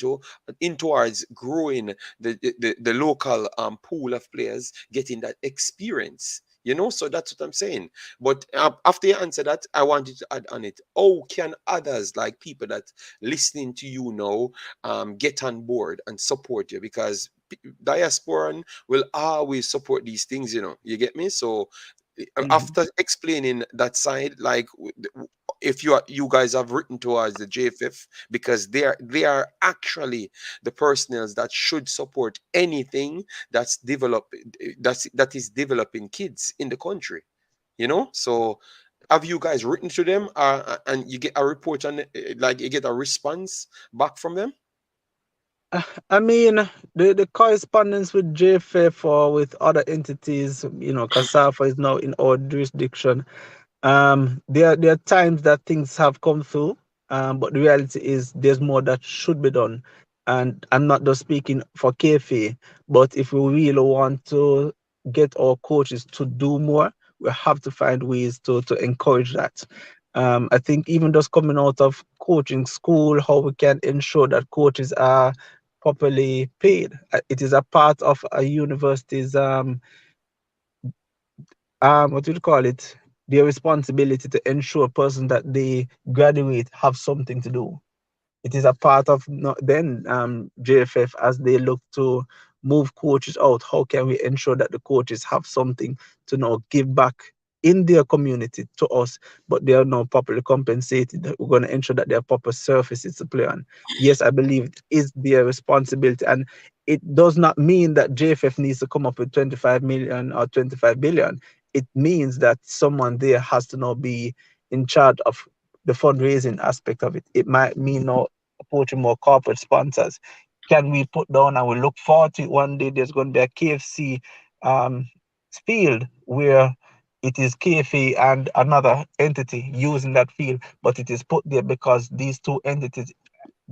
towards growing the local pool of players, getting that experience. So that's what I'm saying. But after you answer that, I wanted to add on it. How can others, like people that listening to you now, get on board and support you? Because diasporan will always support these things. You get me? So Mhm. after explaining that side, like if you guys have written towards the JFF, because they are actually the personnel that should support anything that is developing kids in the country. So have you guys written to them, and you get a report on it, like you get a response back from them? I mean, the correspondence with JFF or with other entities, CASAFA is now in our jurisdiction. There are times that things have come through, but the reality is there's more that should be done. And I'm not just speaking for KFA, but if we really want to get our coaches to do more, we have to find ways to encourage that. I think even just coming out of coaching school, how we can ensure that coaches are properly paid. It is a part of a university's what do you call it? Their responsibility to ensure a person that they graduate have something to do. It is a part of then JFF as they look to move coaches out. How can we ensure that the coaches have something to now give back in their community to us, but they are now properly compensated? That we're going to ensure that they have proper surfaces to play on. Yes, I believe it is their responsibility, and it does not mean that JFF needs to come up with 25 million or 25 billion. It means that someone there has to now be in charge of the fundraising aspect of it. It might mean now approaching more corporate sponsors. Can we put down and we look forward to one day there's going to be a KFC um, field where it is KFA and another entity using that field, but it is put there because these two entities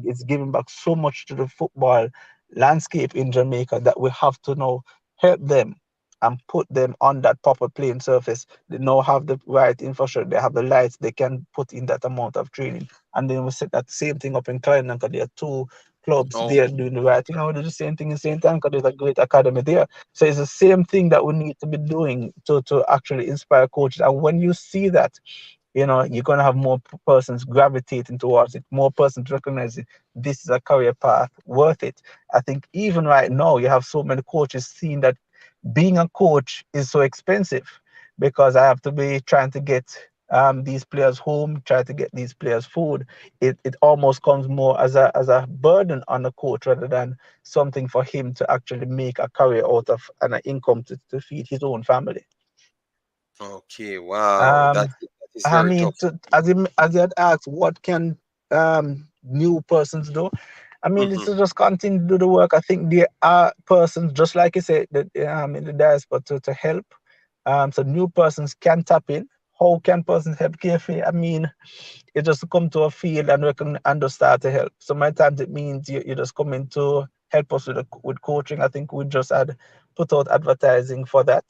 is giving back so much to the football landscape in Jamaica that we have to now help them and put them on that proper playing surface. They now have the right infrastructure, they have the lights, they can put in that amount of training. And then we set that same thing up in Thailand because there are two clubs Oh, there doing the right thing. And we do the same thing in St. Anne because there's a great academy there. So it's the same thing that we need to be doing to actually inspire coaches. And when you see that, you're going to have more persons gravitating towards it, more persons recognizing this is a career path worth it. I think even right now, you have so many coaches seeing that being a coach is so expensive because I have to be trying to get these players home, try to get these players food. It almost comes more as a burden on the coach rather than something for him to actually make a career out of and an income to feed his own family. Okay, wow, Um, that is I very mean, tough. as you had asked, what can new persons do? I mean, it's Mm-hmm. to just continue to do the work. I think there are persons, just like you said, that in the diaspora to help. So new persons can tap in. How can persons help KFA? I mean, you just come to a field and and just start to help. So many times it means you just come in to help us with coaching. I think we just had put out advertising for that,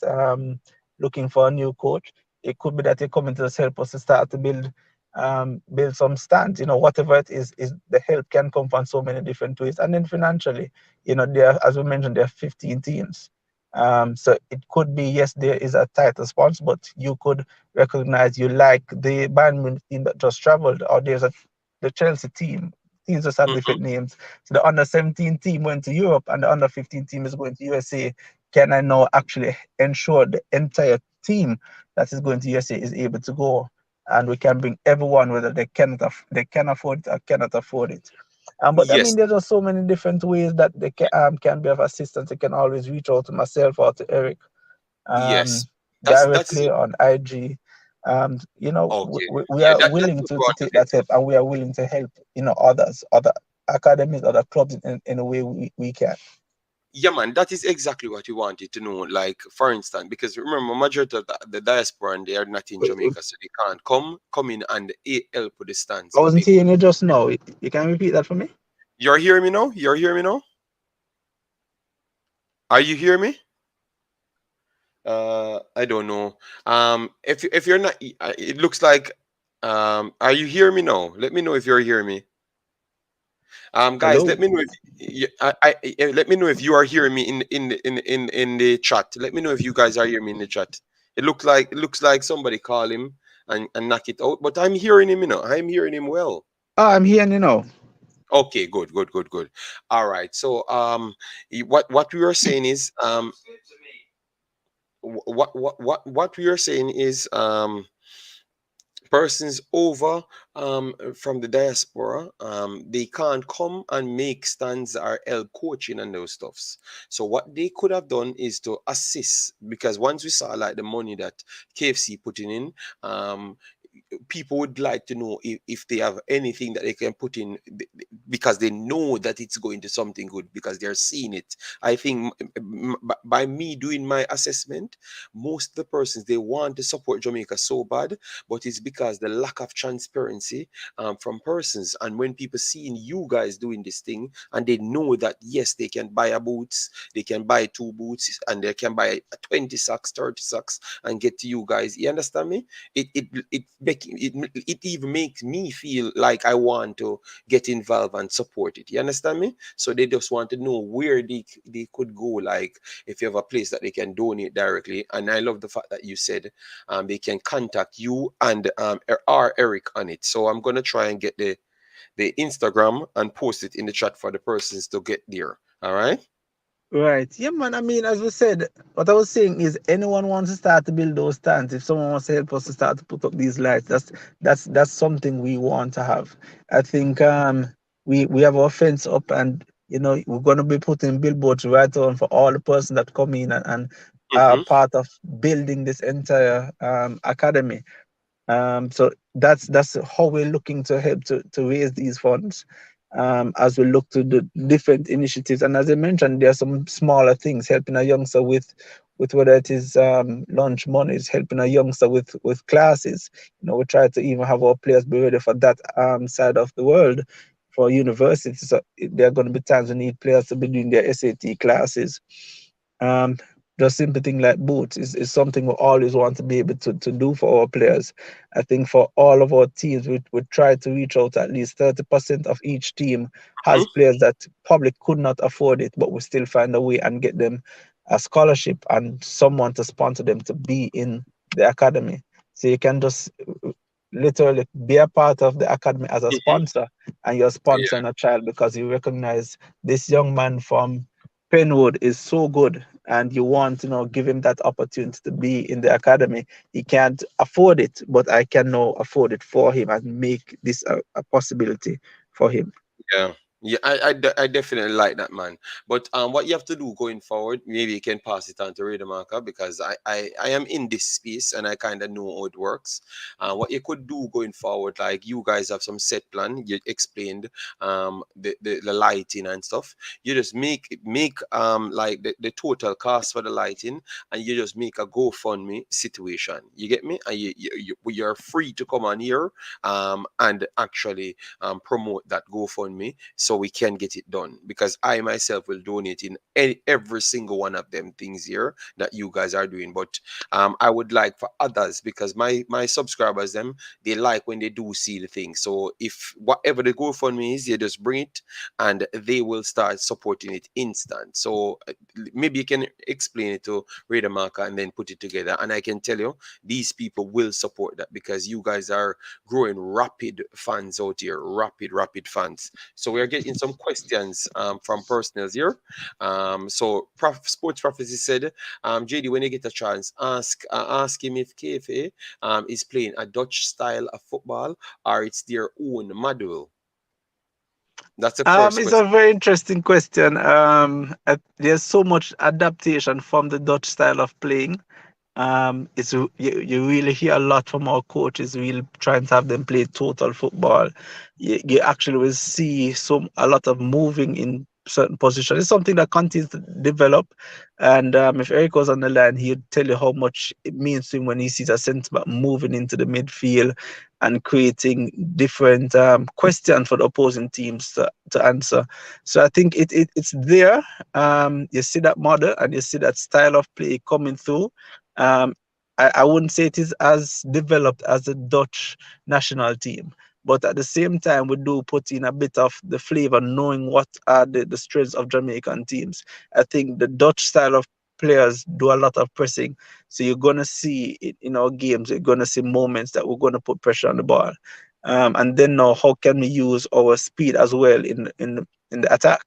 looking for a new coach. It could be that you come in to just help us to start to build some stands. Whatever it is the help can come from so many different ways. And then financially, there, as we mentioned, there are 15 teams. So it could be, yes, there is a title sponsor, but you could recognize you like the Bayern Munich team that just traveled, or the Chelsea team. Teams just have Mm-hmm. different names. So the under 17 team went to Europe and the under 15 team is going to USA. Can I now actually ensure the entire team that is going to USA is able to go? And we can bring everyone, whether they can afford it or cannot afford it. But I mean, Yes, there's just so many different ways that they can be of assistance. They can always reach out to myself or to Eric yes. um, That is directly on IG. okay. We Yeah, are that's willing what to, we to want to take get that to. help, and we are willing to help, other academies, other clubs in a way we can. Yeah, man, that is exactly what you wanted to know. Like, for instance, because remember, majority of the diaspora and they are not in Jamaica, so they can't come in and help with the stands, I but wasn't they could. hearing you just now. You can repeat that for me? You're hearing me now? You're hearing me now? Are you hearing me? I don't know. If you're not, it looks like. Are you hearing me now? Let me know if you're hearing me. Guys, let Hello. me know if let me know if you are hearing me in the chat. Let me know if you guys are hearing me in the chat. It looks like somebody call him and knock it out, but I'm hearing him. I'm hearing him well. Oh, I'm hearing you now. Okay, good, good, good, good. All right. So what we were saying is what we are saying is persons over from the diaspora, they can't come and make stands or help coaching and those stuffs. So what they could have done is to assist, because once we saw like the money that KFC putting in, um people would like to know if they have anything that they can put in, because they know that it's going to something good because they're seeing it. I think by me doing my assessment, most of the persons, they want to support Jamaica so bad, but it's because the lack of transparency from persons. And when people seeing you guys doing this thing and they know that yes, they can buy a boots, they can buy two boots, and they can buy 20 socks, 30 socks, and get to you guys, you understand me? It even makes me feel like I want to get involved and support it. You understand me? So they just want to know where they could go. Like if you have a place that they can donate directly. And I love the fact that you said they can contact you and or Eric on it. So I'm gonna try and get the Instagram and post it in the chat for the persons to get there. All right. Right. Yeah, man. I mean, as we said, what I was saying is anyone wants to start to build those stands. If someone wants to help us to start to put up these lights, that's something we want to have. I think we have our fence up and we're gonna be putting billboards right on for all the person that come in and are Mm-hmm. part of building this entire academy. So that's how we're looking to help to raise these funds as we look to the different initiatives. And as I mentioned, there are some smaller things helping a youngster with whether it is lunch money, it's helping a youngster with classes. We try to even have our players be ready for that side of the world for universities. So there are going to be times we need players to be doing their SAT classes. Um, just simple thing like boots is something we always want to be able to do for our players. I think for all of our teams, we try to reach out at least 30% of each team has players that probably could not afford it, but we still find a way and get them a scholarship and someone to sponsor them to be in the academy. So you can just literally be a part of the academy as a Hmm. sponsor, and you're Yeah, sponsoring a child because you recognize this young man from Penwood is so good, and you want to give him that opportunity to be in the academy. He can't afford it, but I can now afford it for him and make this a possibility for him. yeah. Yeah, I definitely like that, man. But what you have to do going forward, maybe you can pass it on to Radar Marker, because I am in this space and I kind of know how it works. What you could do going forward, like you guys have some set plan, you explained the lighting and stuff. You just make like the total cost for the lighting, and you just make a GoFundMe situation. You get me? And you're free to come on here and actually promote that GoFundMe so we can get it done. Because I myself will donate in every single one of them things here that you guys are doing. But I would like for others, because my subscribers them, they like when they do see the thing. So if whatever the GoFundMe is, you just bring it and they will start supporting it instant. So maybe you can explain it to Radar Marker and then put it together. And I can tell you, these people will support that, because you guys are growing rapid fans out here, rapid fans. So we are getting some questions from personals here. So Sports Prophecy said, JD, when you get a chance, ask him if KFA is playing a Dutch style of football or it's their own model. That's the first It's question. a very interesting question. There's so much adaptation from the Dutch style of playing. You really hear a lot from our coaches really trying to have them play total football. You actually will see a lot of moving in certain positions. It's something that continues to develop. And if Eric was on the line, he'd tell you how much it means to him when he sees a centre back moving into the midfield and creating different questions for the opposing teams to answer. So I think it's there. You see that model and you see that style of play coming through. um, I wouldn't say it is as developed as the Dutch national team, but at the same time, we do put in a bit of the flavor, knowing what are the strengths of Jamaican teams. I think the Dutch style of players do a lot of pressing, so you're gonna see it in our games. You're gonna see moments that we're gonna put pressure on the ball, and then now how can we use our speed as well in the attack?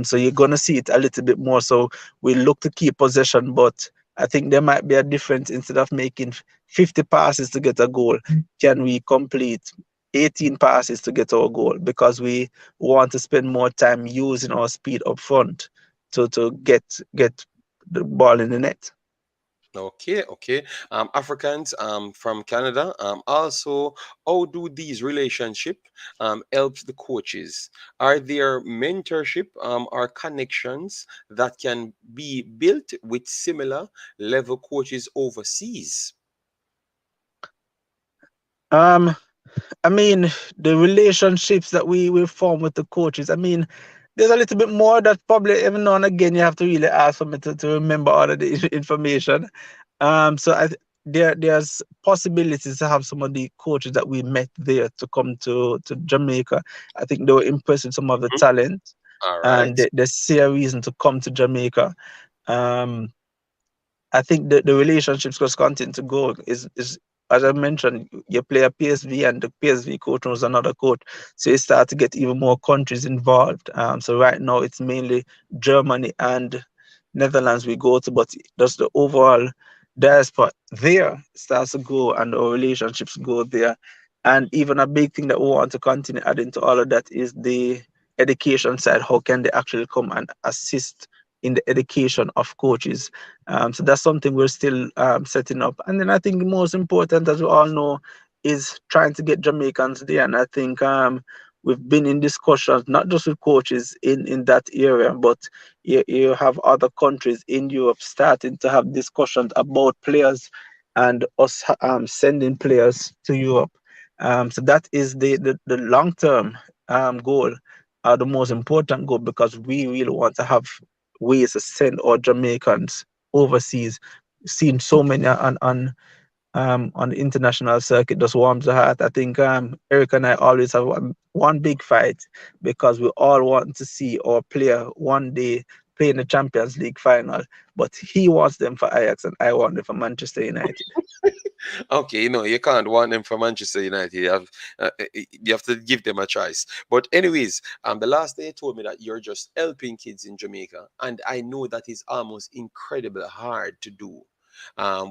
So you're gonna see it a little bit more. So we look to keep possession, but I think there might be a difference. Instead of making 50 passes to get a goal, can we complete 18 passes to get our goal? Because we want to spend more time using our speed up front to get the ball in the net. Okay. Africans from Canada. Also, how do these relationship help the coaches? Are there mentorship or connections that can be built with similar level coaches overseas? Um, I mean, the relationships that we form with the coaches. I mean, there's a little bit more that probably every now and again you have to really ask for me to remember all of the information. So there's possibilities to have some of the coaches that we met there to come to Jamaica. I think they were impressed with some of the Mhm. talent, All and right. they see a reason to come to Jamaica. Um, I think the relationships just continue to go. Is As I mentioned, you play a PSV and the PSV coach knows another coach, so you start to get even more countries involved. So right now it's mainly Germany and Netherlands we go to, but just the overall diaspora there starts to go and our relationships go there. And even a big thing that we want to continue adding to all of that is the education side. How can they actually come and assist in the education of coaches? So that's something we're still setting up. And then I think the most important, as we all know, is trying to get Jamaicans there. And I think we've been in discussions, not just with coaches in that area, but you have other countries in Europe starting to have discussions about players and us sending players to Europe. So that is the long term goal, the most important goal, because we really want to have ways to send our Jamaicans overseas. Seen so many on the international circuit just warms the heart. I think Eric and I always have one big fight because we all want to see our player one day play in the Champions League final, but he wants them for Ajax and I want them for Manchester United. Okay, you can't want them for Manchester United. You have to give them a choice. But anyways, the last day you told me that you're just helping kids in Jamaica, and I know that is almost incredibly hard to do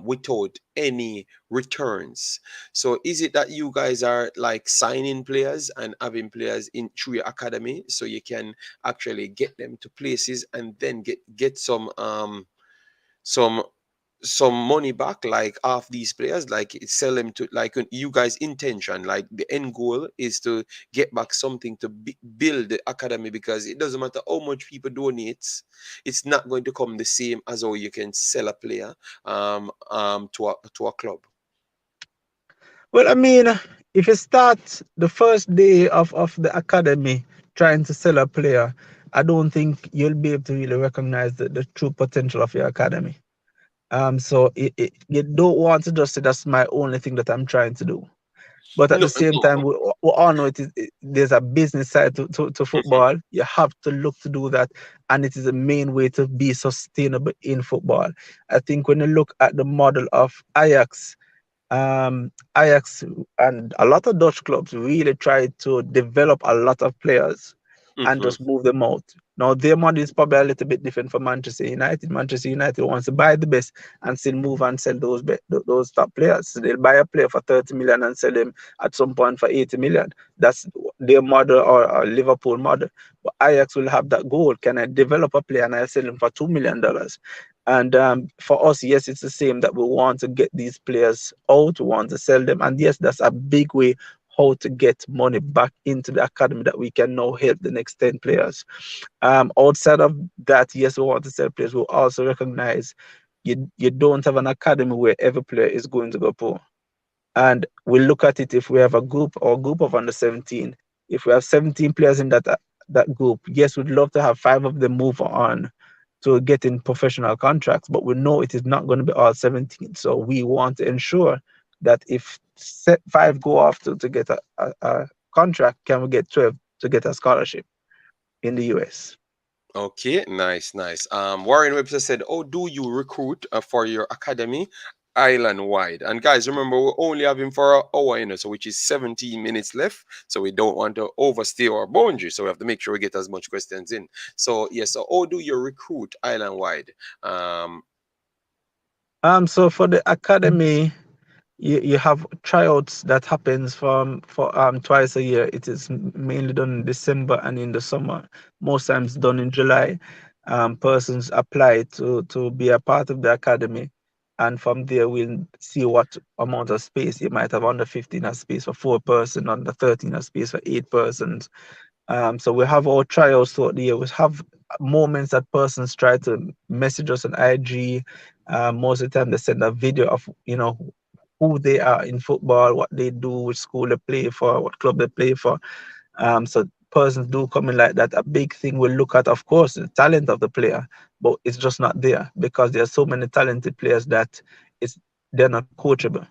without any returns. So is it that you guys are like signing players and having players in through your academy so you can actually get them to places and then get some some money back like off these players, like sell them to, like you guys intention, like the end goal is to get back something to build the academy, because it doesn't matter how much people donate, it's not going to come the same as how you can sell a player to a club. Well, I mean, if you start the first day of the academy trying to sell a player, I don't think you'll be able to really recognize the true potential of your academy. So you don't want to just say that's my only thing that I'm trying to do. But at the No, same no. time, we all know there's a business side to Mhm. football. You have to look to do that, and it is the main way to be sustainable in football. I think when you look at the model of Ajax and a lot of Dutch clubs really try to develop a lot of players and Mhm. just move them out. Now their model is probably a little bit different from Manchester United. Manchester United wants to buy the best and still move and sell those top players. So they'll buy a player for 30 million and sell him at some point for 80 million. That's their model, or Liverpool model. But Ajax will have that goal. Can I develop a player and I sell him for $2 million? And for us, yes, it's the same, that we want to get these players out, we want to sell them. And yes, that's a big way how to get money back into the academy that we can now help the next 10 players. Outside of that, yes, we want to sell players. We also recognize you don't have an academy where every player is going to go pro. And we look at it, if we have a group of under 17, if we have 17 players in that group, yes, we'd love to have 5 of them move on to getting professional contracts, but we know it is not going to be all 17. So we want to ensure that if 5 go off to get a contract, can we get 12 to get a scholarship in the US? Okay, nice, nice. Warren Webster said, "Oh, do you recruit for your academy island wide?" And guys, remember we're only having for an hour, so which is 17 minutes left. So we don't want to overstay our boundary. So we have to make sure we get as much questions in. So yes, so how do you recruit island wide? Um, So for the academy, you have tryouts that happens for twice a year. It is mainly done in December and in the summer. Most times done in July. Persons apply to be a part of the academy, and from there we'll see what amount of space you might have. Under 15 has space for 4 person, under 13 has space for 8 persons. So we have our trials throughout the year. We have moments that persons try to message us on IG. Most of the time they send a video of who they are in football, what they do, which school they play for, what club they play for. So persons do come in like that. A big thing we look at, of course, the talent of the player, but it's just not there because there are so many talented players that they're not coachable.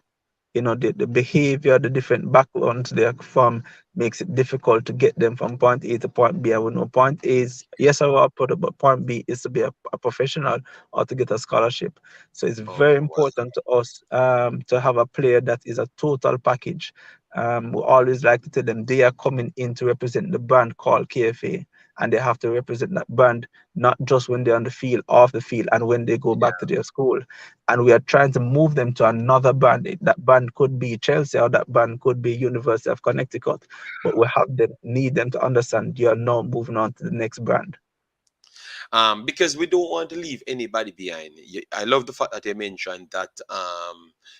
The behavior, the different backgrounds they're from makes it difficult to get them from point A to point B. I would know point A is yes, I will put it, but point B is to be a professional or to get a scholarship. So it's oh, very well, important to us to have a player that is a total package. We always like to tell them they are coming in to represent the brand called KFA, and they have to represent that brand not just when they're on the field, off the field, and when they go back to their school. And we are trying to move them to another band. That band could be Chelsea, or that band could be University of Connecticut, but we have them need them to understand you are now moving on to the next brand. because we don't want to leave anybody behind. I love the fact that they mentioned that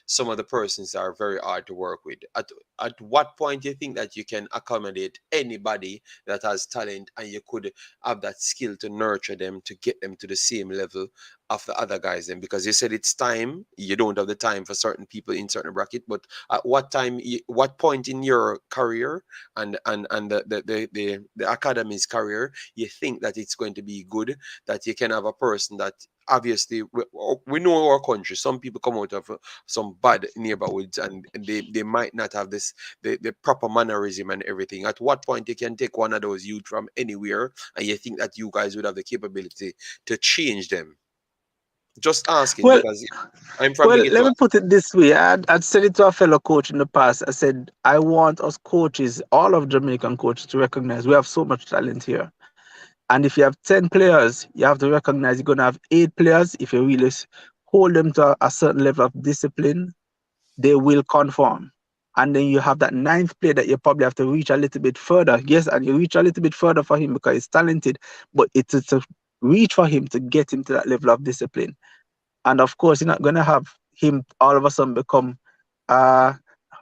some of the persons are very hard to work with. At what point do you think that you can accommodate anybody that has talent and you could have that skill to nurture them to get them to the same level of the other guys? Then, because you said it's time, you don't have the time for certain people in certain bracket, but at what time, what point in your career and the academy's career, you think that it's going to be good that you can have a person that obviously we know our country. Some people come out of some bad neighborhoods, and they might not have this the proper mannerism and everything. At what point you can take one of those youth from anywhere, and you think that you guys would have the capability to change them? Just asking, Well, because I'm from the well, let ghetto. me put it this way. I'd said it to a fellow coach in the past. I said, I want us coaches, all of Jamaican coaches, to recognize we have so much talent here. And if you have 10 players, you have to recognize you're going to have 8 players. If you really hold them to a certain level of discipline, they will conform. And then you have that ninth player that you probably have to reach a little bit further. Yes, and you reach a little bit further for him because he's talented, but it's a reach for him to get him to that level of discipline. And of course, you're not going to have him all of a sudden become uh,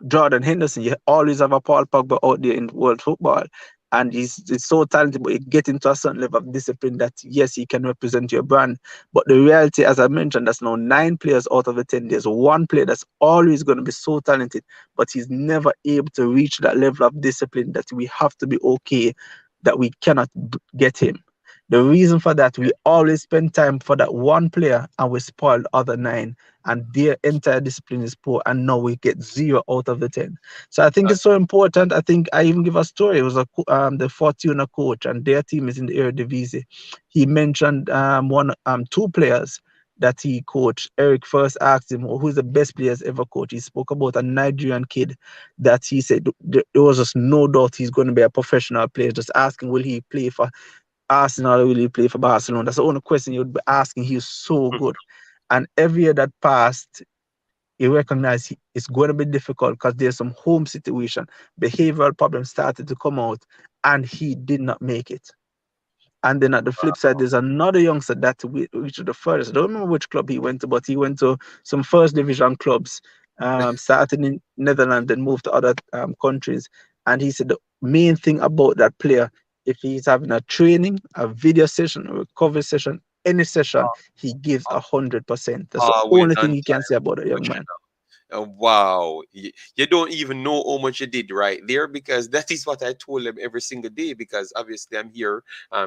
Jordan Henderson. You always have a Paul Pogba out there in world football. And he's so talented, but he get into a certain level of discipline that, yes, he can represent your brand. But the reality, as I mentioned, that's now 9 players out of the 10. There's one player that's always going to be so talented, but he's never able to reach that level of discipline that we have to be okay that we cannot get him. The reason for that, we always spend time for that one player and we spoil the other 9, and their entire discipline is poor, and now we get 0 out of the 10. So I think Uh, it's so important. I think I even give a story. It was the Fortuna coach, and their team is in the Eredivisie. He mentioned 2 players that he coached. Eric first asked him, who's the best players ever coached? He spoke about a Nigerian kid that he said there was just no doubt he's going to be a professional player. Just asking, will he play for Arsenal, will he play for Barcelona? That's the only question you would be asking. He's so good. And every year that passed, he recognized it's going to be difficult because there's some home situation. Behavioral problems started to come out, and he did not make it. And then at the flip side, there's another youngster that reached the furthest. I don't remember which club he went to, but he went to some first division clubs, started in Netherlands and moved to other countries. And he said the main thing about that player, if he's having a training, a video session, a recovery session, any session, he gives 100%. That's the always only thing on you can say about a young time. man. Wow. You don't even know how much you did right there, because that is what I told them every single day. Because obviously I'm here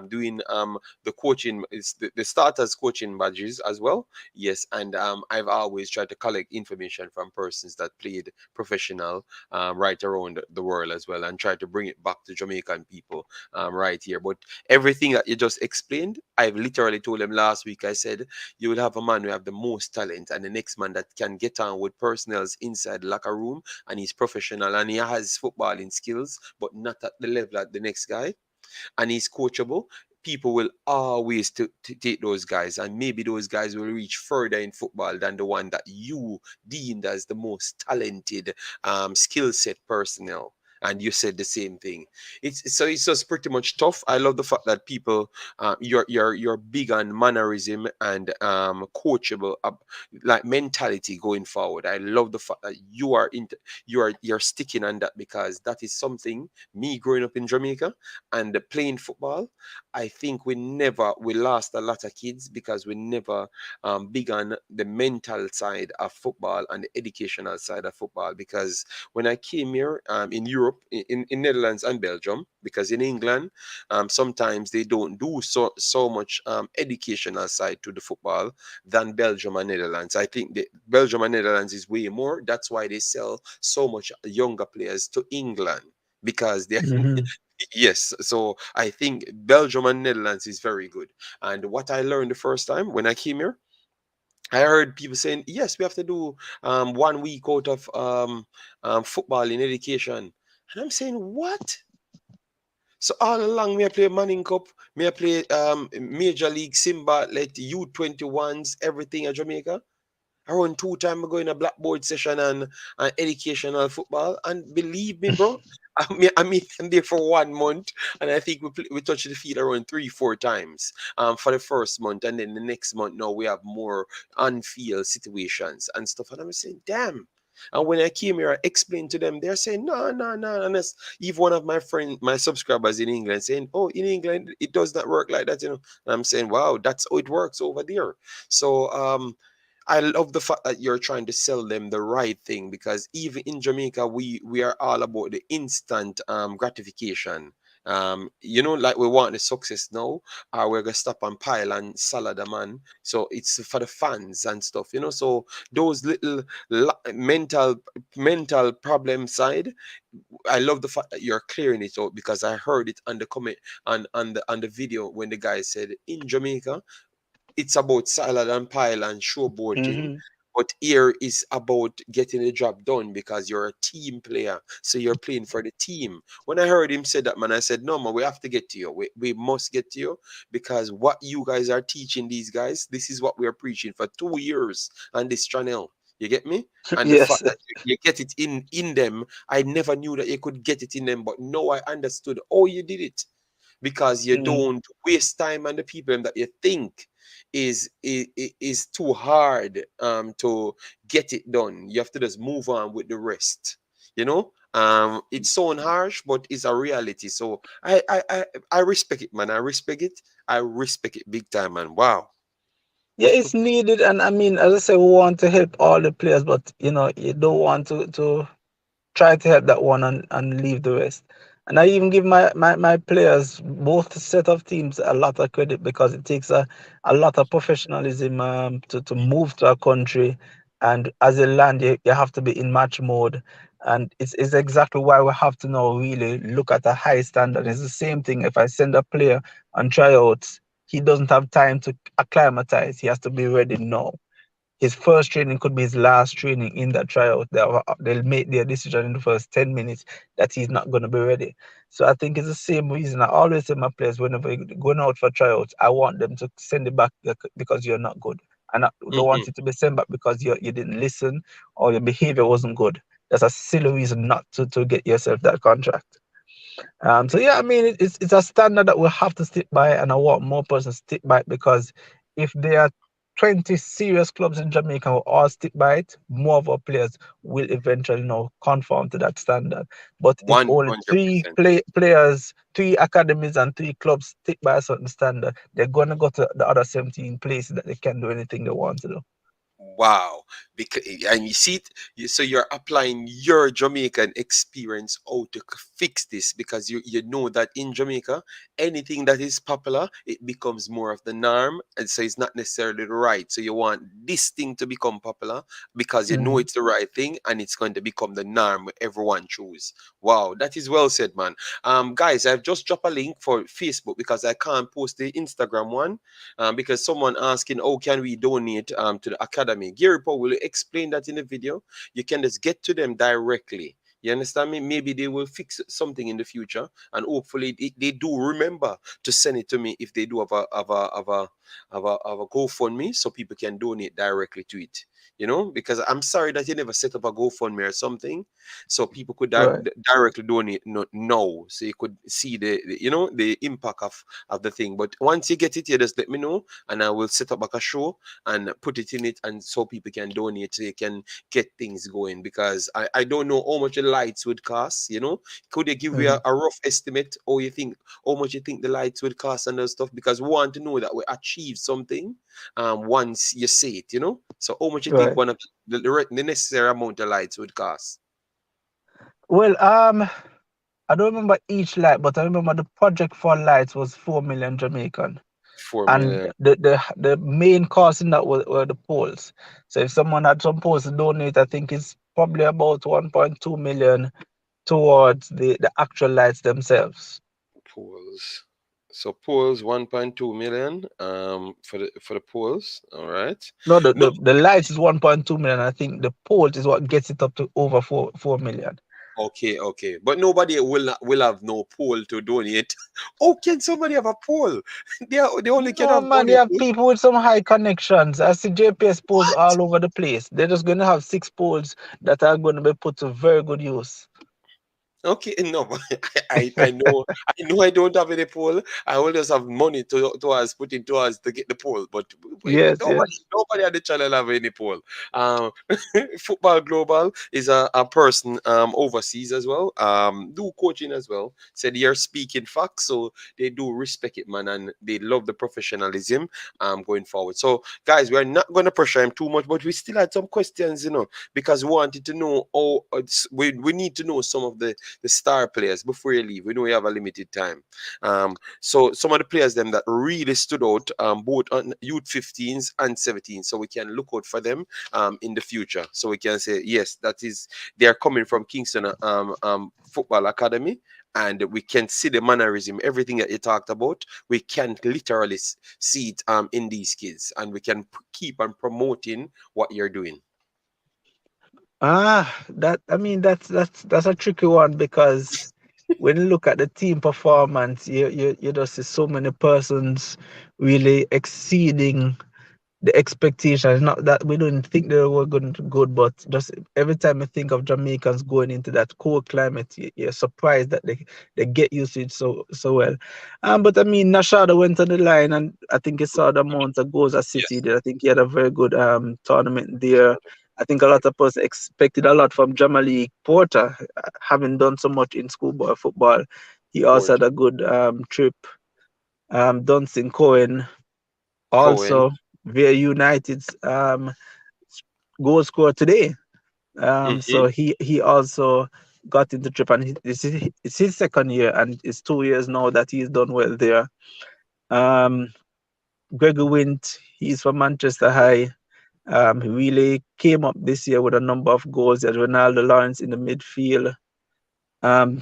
doing the coaching, it's the starters coaching badges as well. Yes, and I've always tried to collect information from persons that played professional right around the world as well, and try to bring it back to Jamaican people right here. But everything that you just explained, I've literally told them last week. I said you will have a man who have the most talent, and the next man that can get on with personnels inside the locker room, and he's professional and he has footballing skills, but not at the level at the next guy, and he's coachable. People will always to take those guys, and maybe those guys will reach further in football than the one that you deemed as the most talented skill set personnel. And you said the same thing. It's just pretty much tough. I love the fact that people, you're big on mannerism and coachable, like mentality going forward. I love the fact that you are into you're sticking on that, because that is something, me growing up in Jamaica and playing football, I think we lost a lot of kids because we never big on the mental side of football and the educational side of football. Because when I came here in Europe, in Netherlands and Belgium, because in England sometimes they don't do so much educational side to the football than Belgium and Netherlands. I think the Belgium and Netherlands is way more. That's why they sell so much younger players to England, because they're Mhm. yes. So I think Belgium and Netherlands is very good. And what I learned the first time when I came here, I heard people saying, yes, we have to do 1 week out of football in education. And I'm saying, what? So all along, me I play Manning Cup, me I play Major League Simba, like U21s, everything in Jamaica. Around 2 times ago in a blackboard session and educational football. And believe me, bro, I'm there for 1 month, and I think we touched the field around 3 4 times for the first month, and then the next month now we have more on-field situations and stuff. And I'm saying, damn. And when I came here, I explained to them. They're saying, no, no, no. And that's even one of my friends, my subscribers in England, saying, oh, in England it does not work like that. And I'm saying, wow, that's how it works over there. So I love the fact that you're trying to sell them the right thing, because even in Jamaica, we are all about the instant gratification. Like we want the success now, or we're gonna stop and pile and salad a man. So it's for the fans and stuff. So those little mental problem side, I love the fact that you're clearing it out, because I heard it on the comment on the video when the guy said in Jamaica it's about salad and pile and showboating. Mm-hmm. But here is about getting the job done, because you're a team player. So you're playing for the team. When I heard him say that, man, I said, no, man, we have to get to you. We must get to you, because what you guys are teaching these guys, this is what we are preaching for 2 years on this channel. You get me? And the Yes. fact that you get it in them, I never knew that you could get it in them, but now I understood. Oh, you did it because you Mm. don't waste time on the people that you think is too hard to get it done. You have to just move on with the rest. It sounds harsh, but it's a reality. So I respect it, man. I respect it. I respect it big time, man. Wow. Yeah, it's needed, and I mean, as I say, we want to help all the players, but you don't want to try to help that one and leave the rest. And I even give my players, both set of teams, a lot of credit, because it takes a lot of professionalism to move to a country. And as a land, you have to be in match mode. And it's exactly why we have to now really look at a high standard. It's the same thing if I send a player on tryouts, he doesn't have time to acclimatize. He has to be ready now. His first training could be his last training in that tryout. They'll make their decision in the first 10 minutes that he's not going to be ready. So I think it's the same reason. I always tell my players, whenever you're going out for tryouts, I want them to send it back because you're not good. And I don't want Mhm. it to be sent back because you didn't listen or your behavior wasn't good. That's a silly reason not to get yourself that contract. So yeah, I mean, it's a standard that we have to stick by, and I want more persons to stick by it, because if there are 20 serious clubs in Jamaica who all stick by it, more of our players will eventually conform to that standard. But if only three 100%. players, three academies, and three clubs stick by a certain standard, they're gonna go to the other 17 places that they can do anything they want to do. Wow. Because and you see it, so you're applying your Jamaican experience how to fix this, because you know that in Jamaica anything that is popular, it becomes more of the norm, and so it's not necessarily the right. So you want this thing to become popular because you know Mhm. it's the right thing, and it's going to become the norm where everyone choose. Wow, that is well said, man. Guys, I've just dropped a link for Facebook because I can't post the Instagram one, because someone asking, "Oh, can we donate to the academy?" Gary Paul will explain that in the video. You can just get to them directly. You understand me? Maybe they will fix something in the future, and hopefully they do remember to send it to me if they do have a GoFundMe, so people can donate directly to it. Because I'm sorry that you never set up a GoFundMe or something, so people could Right. directly donate no, so you could see the impact of the thing. But once you get it, you just let me know, and I will set up like a show and put it in it, and so people can donate, so you can get things going. Because I don't know how much the lights would cost. Could they give you Mhm. a rough estimate, or how much you think the lights would cost and those stuff? Because we want to know that we achieve something once you say it. So how much you think Right. one of the necessary amount of lights would cost? Well, I don't remember each light, but I remember the project for lights was 4 million Jamaican. Four And million. the main cost in that were the poles. So if someone had some poles to donate, I think it's probably about 1.2 million towards the actual lights themselves. Pools. So pools 1.2 million for the pools. All right. No, the, No. the, the lights is 1.2 million. I think the poles is what gets it up to over 4 million. Okay, okay. But nobody will have no pool to donate. Oh, can somebody have a pool? They only can No, have man, money. you have people with some high connections. I see JPS poles What? all over the place. They're just going to have 6 poles that are going to be put to very good use. Okay, no, but I know I don't have any poll. I will just have money to us put into us to get the poll. But Yes, nobody yes. nobody at the channel have any poll. Um Football Global is a person overseas as well. Do coaching as well. Said you're speaking facts, so they do respect it, man, and they love the professionalism going forward. So guys, we're not gonna pressure him too much, but we still had some questions, because we wanted to know we need to know some of the star players before you leave. We know you have a limited time. So some of the players them that really stood out, both on youth 15s and 17s, so we can look out for them in the future. So we can say yes, that is they are coming from Kingston Football Academy, and we can see the mannerism, everything that you talked about. We can literally see it in these kids, and we can keep on promoting what you're doing. That I mean that's a tricky one because when you look at the team performance, you just see so many persons really exceeding the expectations. Not that we don't think they were going to good, but just every time you think of Jamaicans going into that cold climate, you're surprised that they get used to it so well. But I mean, Nashada went on the line, and I think he saw the amount of goals that City Yes, did. I think he had a very good tournament there. I think a lot of us expected a lot from Jamali Porter, having done so much in schoolboy football. He also Port, had a good trip. Dunstan Cohen Cohen. also via United's goal scorer today. So Hmm. he also got into trip, and it's his second year, and it's 2 years now that he's done well there. Um, Gregory Wint, he's from Manchester High. He really came up this year with a number of goals. There's Ronaldo Lawrence in the midfield. Um,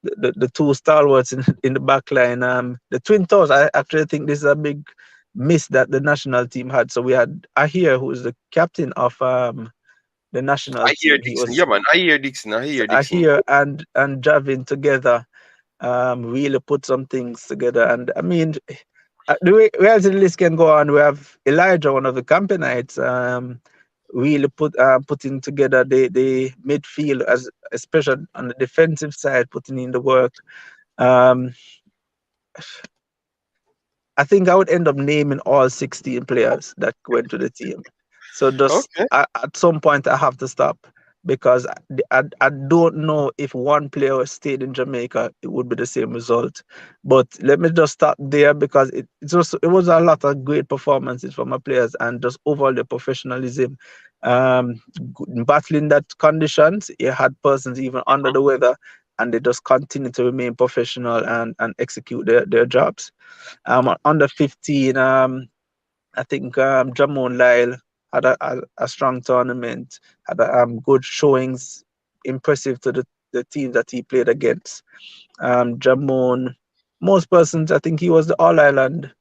the two stalwarts in the back line. The Twin Towers, I actually think this is a big miss that the national team had. So we had Ahir, who is the captain of the national I hear team. He Dixon. was Yeah, man. I hear Dixon. I hear Dixon. Ahir and Javin together really put some things together. And I mean, the list can go on. We have Elijah, one of the Campanites, really putting together the midfield, as especially on the defensive side, putting in the work. Um, I think I would end up naming all 16 players that went to the team. So just Okay. at some point I have to stop because I don't know if one player stayed in Jamaica, it would be the same result. But let me just stop there because it was a lot of great performances from my players and just overall the professionalism. Battling that conditions, you had persons even under Mhm. the weather, and they just continue to remain professional and execute their jobs. Under 15, I think Jamon Lyle had a strong tournament, had good showings, impressive to the team that he played against. Jamon, most persons, I think he was the All Ireland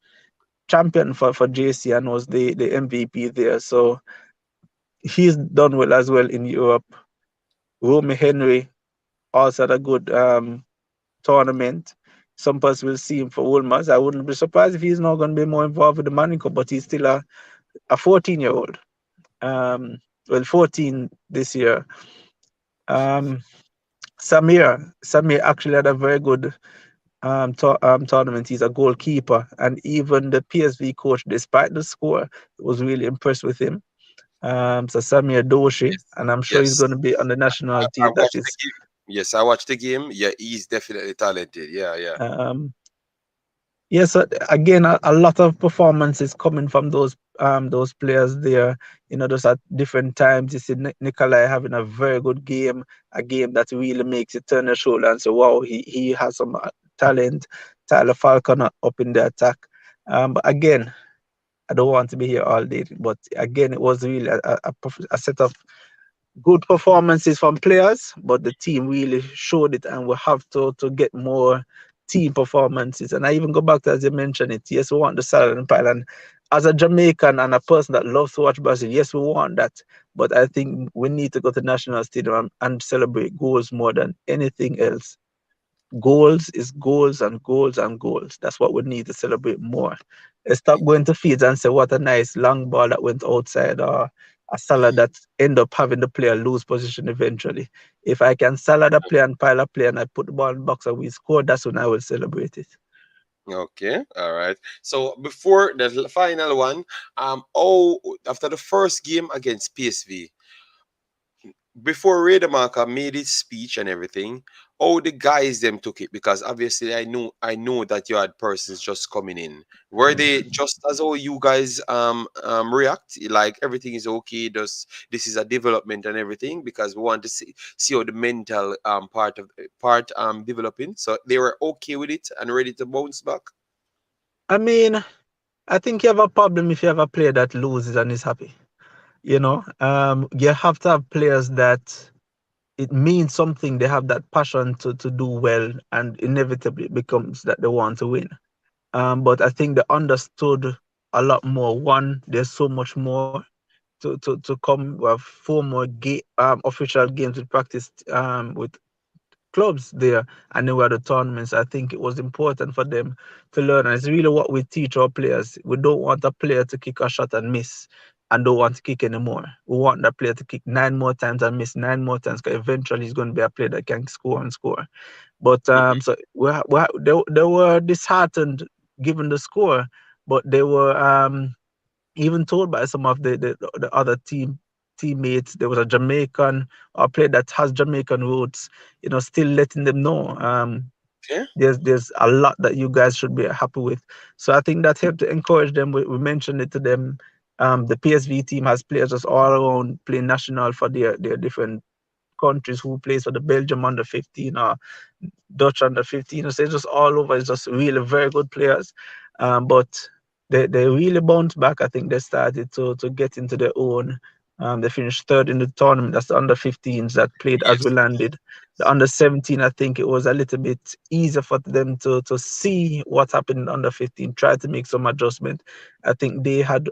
champion for JC and was the MVP there. So he's done well as well in Europe. Romy Henry also had a good tournament. Some person will see him for Wolmers. I wouldn't be surprised if he's not going to be more involved with the Manico, but he's still a 14-year-old. Um, well, 14 this year. Um, Samir actually had a very good tournament. He's a goalkeeper, and even the PSV coach, despite the score, was really impressed with him. So Samir Doshi, and I'm sure he's Yes. going to be on the national I team. That watched the is game. Yes, I watched the game. Yeah, he's definitely talented. Yeah, yeah. um, yes, again, a lot of performances coming from those players there. Just at different times. You see Nikolai having a very good game, a game that really makes you turn your shoulder and say, "Wow, he has some talent." Tyler Falcon up in the attack. But again, I don't want to be here all day. But again, it was really a set of good performances from players, but the team really showed it, and we have to get more team performances. And I even go back to, as you mentioned it, yes, we want the salad and pile. And as a Jamaican and a person that loves to watch Brazil, yes, we want that. But I think we need to go to national stadium and celebrate goals more than anything else. Goals is goals and goals and goals. That's what we need to celebrate more. Let's stop going to fields and say what a nice long ball that went outside, or a salad that end up having the player lose position eventually. If I can salad a player and pile a player and I put the ball in the box and we score, that's when I will celebrate it. Okay, all right. So before the final one, after the first game against PSV, before Ray Marker made his speech and everything, how the guys them took it, because obviously I know that you had persons just coming in. Were they just as how you guys react, like everything is okay, just this is a development and everything, because we want to see how the mental part developing, so they were okay with it and ready to bounce back? I mean, I think you have a problem if you have a player that loses and is happy. You have to have players that it means something. They have that passion to do well, and inevitably it becomes that they want to win. But I think they understood a lot more. One, there's so much more to come. We have four more official games with practice with clubs there, and they were the tournaments. I think it was important for them to learn, and it's really what we teach our players. We don't want a player to kick a shot and miss and don't want to kick anymore. We want that player to kick 9 more times and miss 9 more times, because eventually he's going to be a player that can score and score. But Mhm. so they were disheartened given the score, but they were even told by some of the other teammates. There was a Jamaican, or a player that has Jamaican roots, still letting them know Okay. there's a lot that you guys should be happy with. So I think that helped to encourage them. We mentioned it to them. The PSV team has players just all around playing national for their different countries, who plays for the Belgium under 15 or Dutch under 15. So it's just all over. It's just really very good players. But they really bounced back. I think they started to get into their own. They finished third in the tournament. That's the under 15s that played as we Yes. landed. The under 17, I think it was a little bit easier for them to see what happened in the under 15, try to make some adjustment. I think they had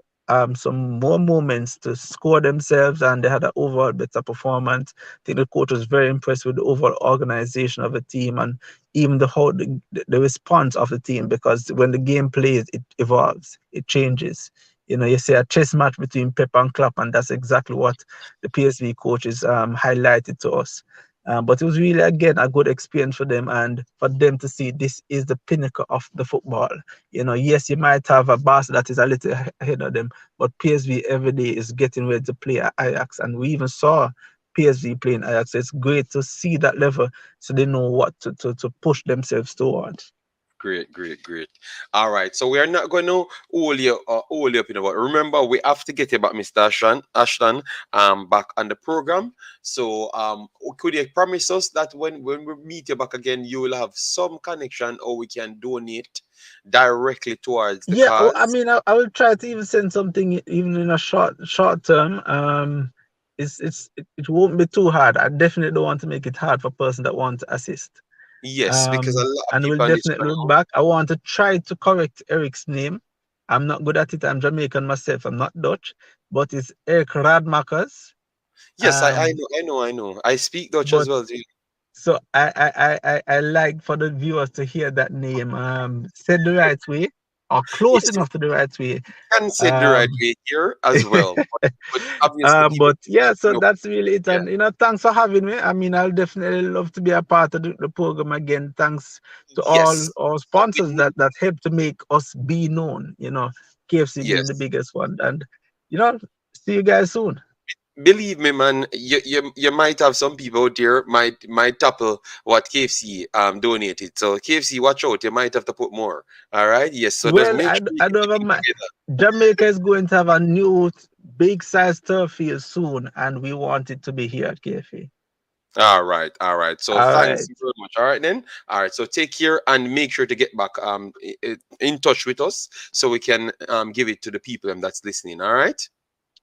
some more moments to score themselves, and they had an overall better performance. I think the coach was very impressed with the overall organization of the team, and even the response of the team, because when the game plays, it evolves, it changes. You see a chess match between Pep and Klopp, and that's exactly what the PSV coaches highlighted to us. But it was really, again, a good experience for them, and for them to see this is the pinnacle of the football. Yes, you might have a Barca that is a little ahead of them, but PSV every day is getting ready to play at Ajax, and we even saw PSV playing Ajax. So it's great to see that level, so they know what to push themselves towards. Great, great, great. All right, so we are not going to hold you up in about. Remember, we have to get you back, Mr. Ashton, back on the program. So, could you promise us that when we meet you back again, you will have some connection, or we can donate directly towards the Yeah, well, I cause? mean, I will try to even send something even in a short term. It won't be too hard. I definitely don't want to make it hard for a person that want to assist. Yes, because a lot of And we'll people on this definitely look channel. back. I want to try to correct Eric's name. I'm not good at it. I'm Jamaican myself. I'm not Dutch, but it's Eric Radmakers. Yes, I Um, know, I know, I know. I speak Dutch as but well. Too. so I like for the viewers to hear that name said the right way, or close Yes, you enough to the right way. can say the right Um, way here as well, but obviously people but yeah, so know. that's really it. Yeah. And thanks for having me. I mean, I'll definitely love to be a part of the program again. Thanks to all Yes. our So sponsors that help to make us be known. KFC being the yes. biggest one. And you know, see you guys soon. Believe me, man, you might have some people out there might topple what KFC donated. So KFC, watch out, you might have to put more. All right, yes. So just Well, make sure you I get don't the have thing my together. Jamaica is going to have a new big size turf field soon, and we want it to be here at KFA. All right, all right. So All thanks right. very much. All right then. All right. So take care and make sure to get back in touch with us so we can give it to the people that's listening. All right.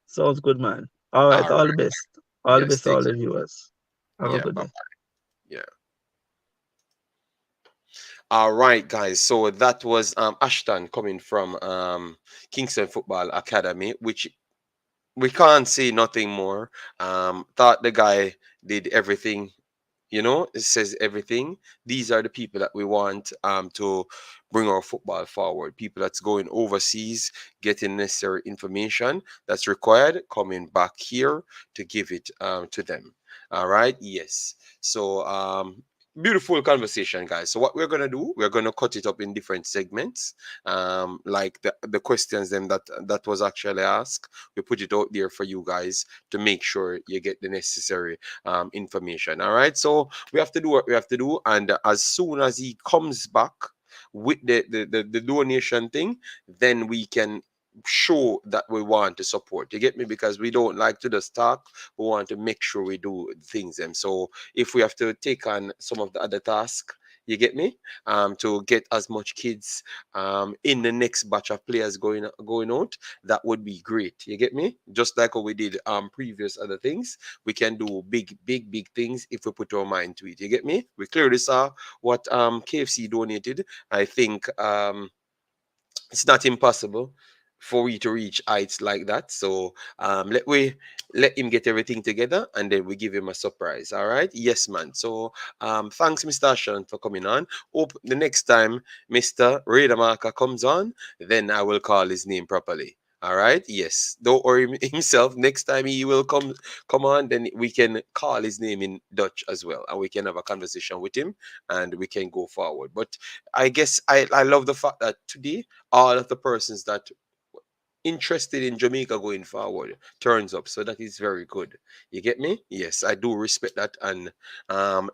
Sounds good, man. All right. All All the right. best. All the Yes. best to Take all the care. viewers. Have a Yeah. good Bye day. bye. Yeah. All right, guys. So that was Ashton coming from Kingston Football Academy, which we can't say nothing more. Thought the guy did everything. It says everything. These are the people that we want to bring our football forward. People that's going overseas, getting necessary information that's required, coming back here to give it to them. All right. Yes. So beautiful conversation, guys. So what we're gonna do, we're gonna cut it up in different segments. Like the questions them that was actually asked, we put it out there for you guys to make sure you get the necessary information. All right. So we have to do what we have to do, and as soon as he comes back with the donation thing, then we can show that we want to support. You get me? Because we don't like to just talk. We want to make sure we do things them. So if we have to take on some of the other tasks, you get me, to get as much kids in the next batch of players going out, that would be great. You get me? Just like what we did previous other things, we can do big things if we put our mind to it. You get me? We clearly saw what KFC donated. I think it's not impossible for we to reach heights like that. So let him get everything together, and then we give him a surprise. All right? Yes, man. So thanks, Mr. Ashan, for coming on. Hope the next time Mr. Raidermarker comes on, then I will call his name properly. All right. Yes. Don't worry himself. Next time he will come on, then we can call his name in Dutch as well, and we can have a conversation with him, and we can go forward. But I guess I love the fact that today all of the persons that interested in Jamaica going forward turns up. So that is very good. You get me? Yes, I do respect that, and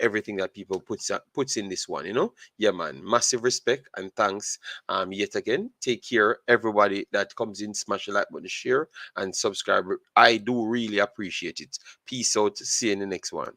everything that people puts in this one, you know? Yeah, man. Massive respect and thanks yet again. Take care, everybody that comes in, smash the like button, share and subscribe. I do really appreciate it. Peace out. See you in the next one.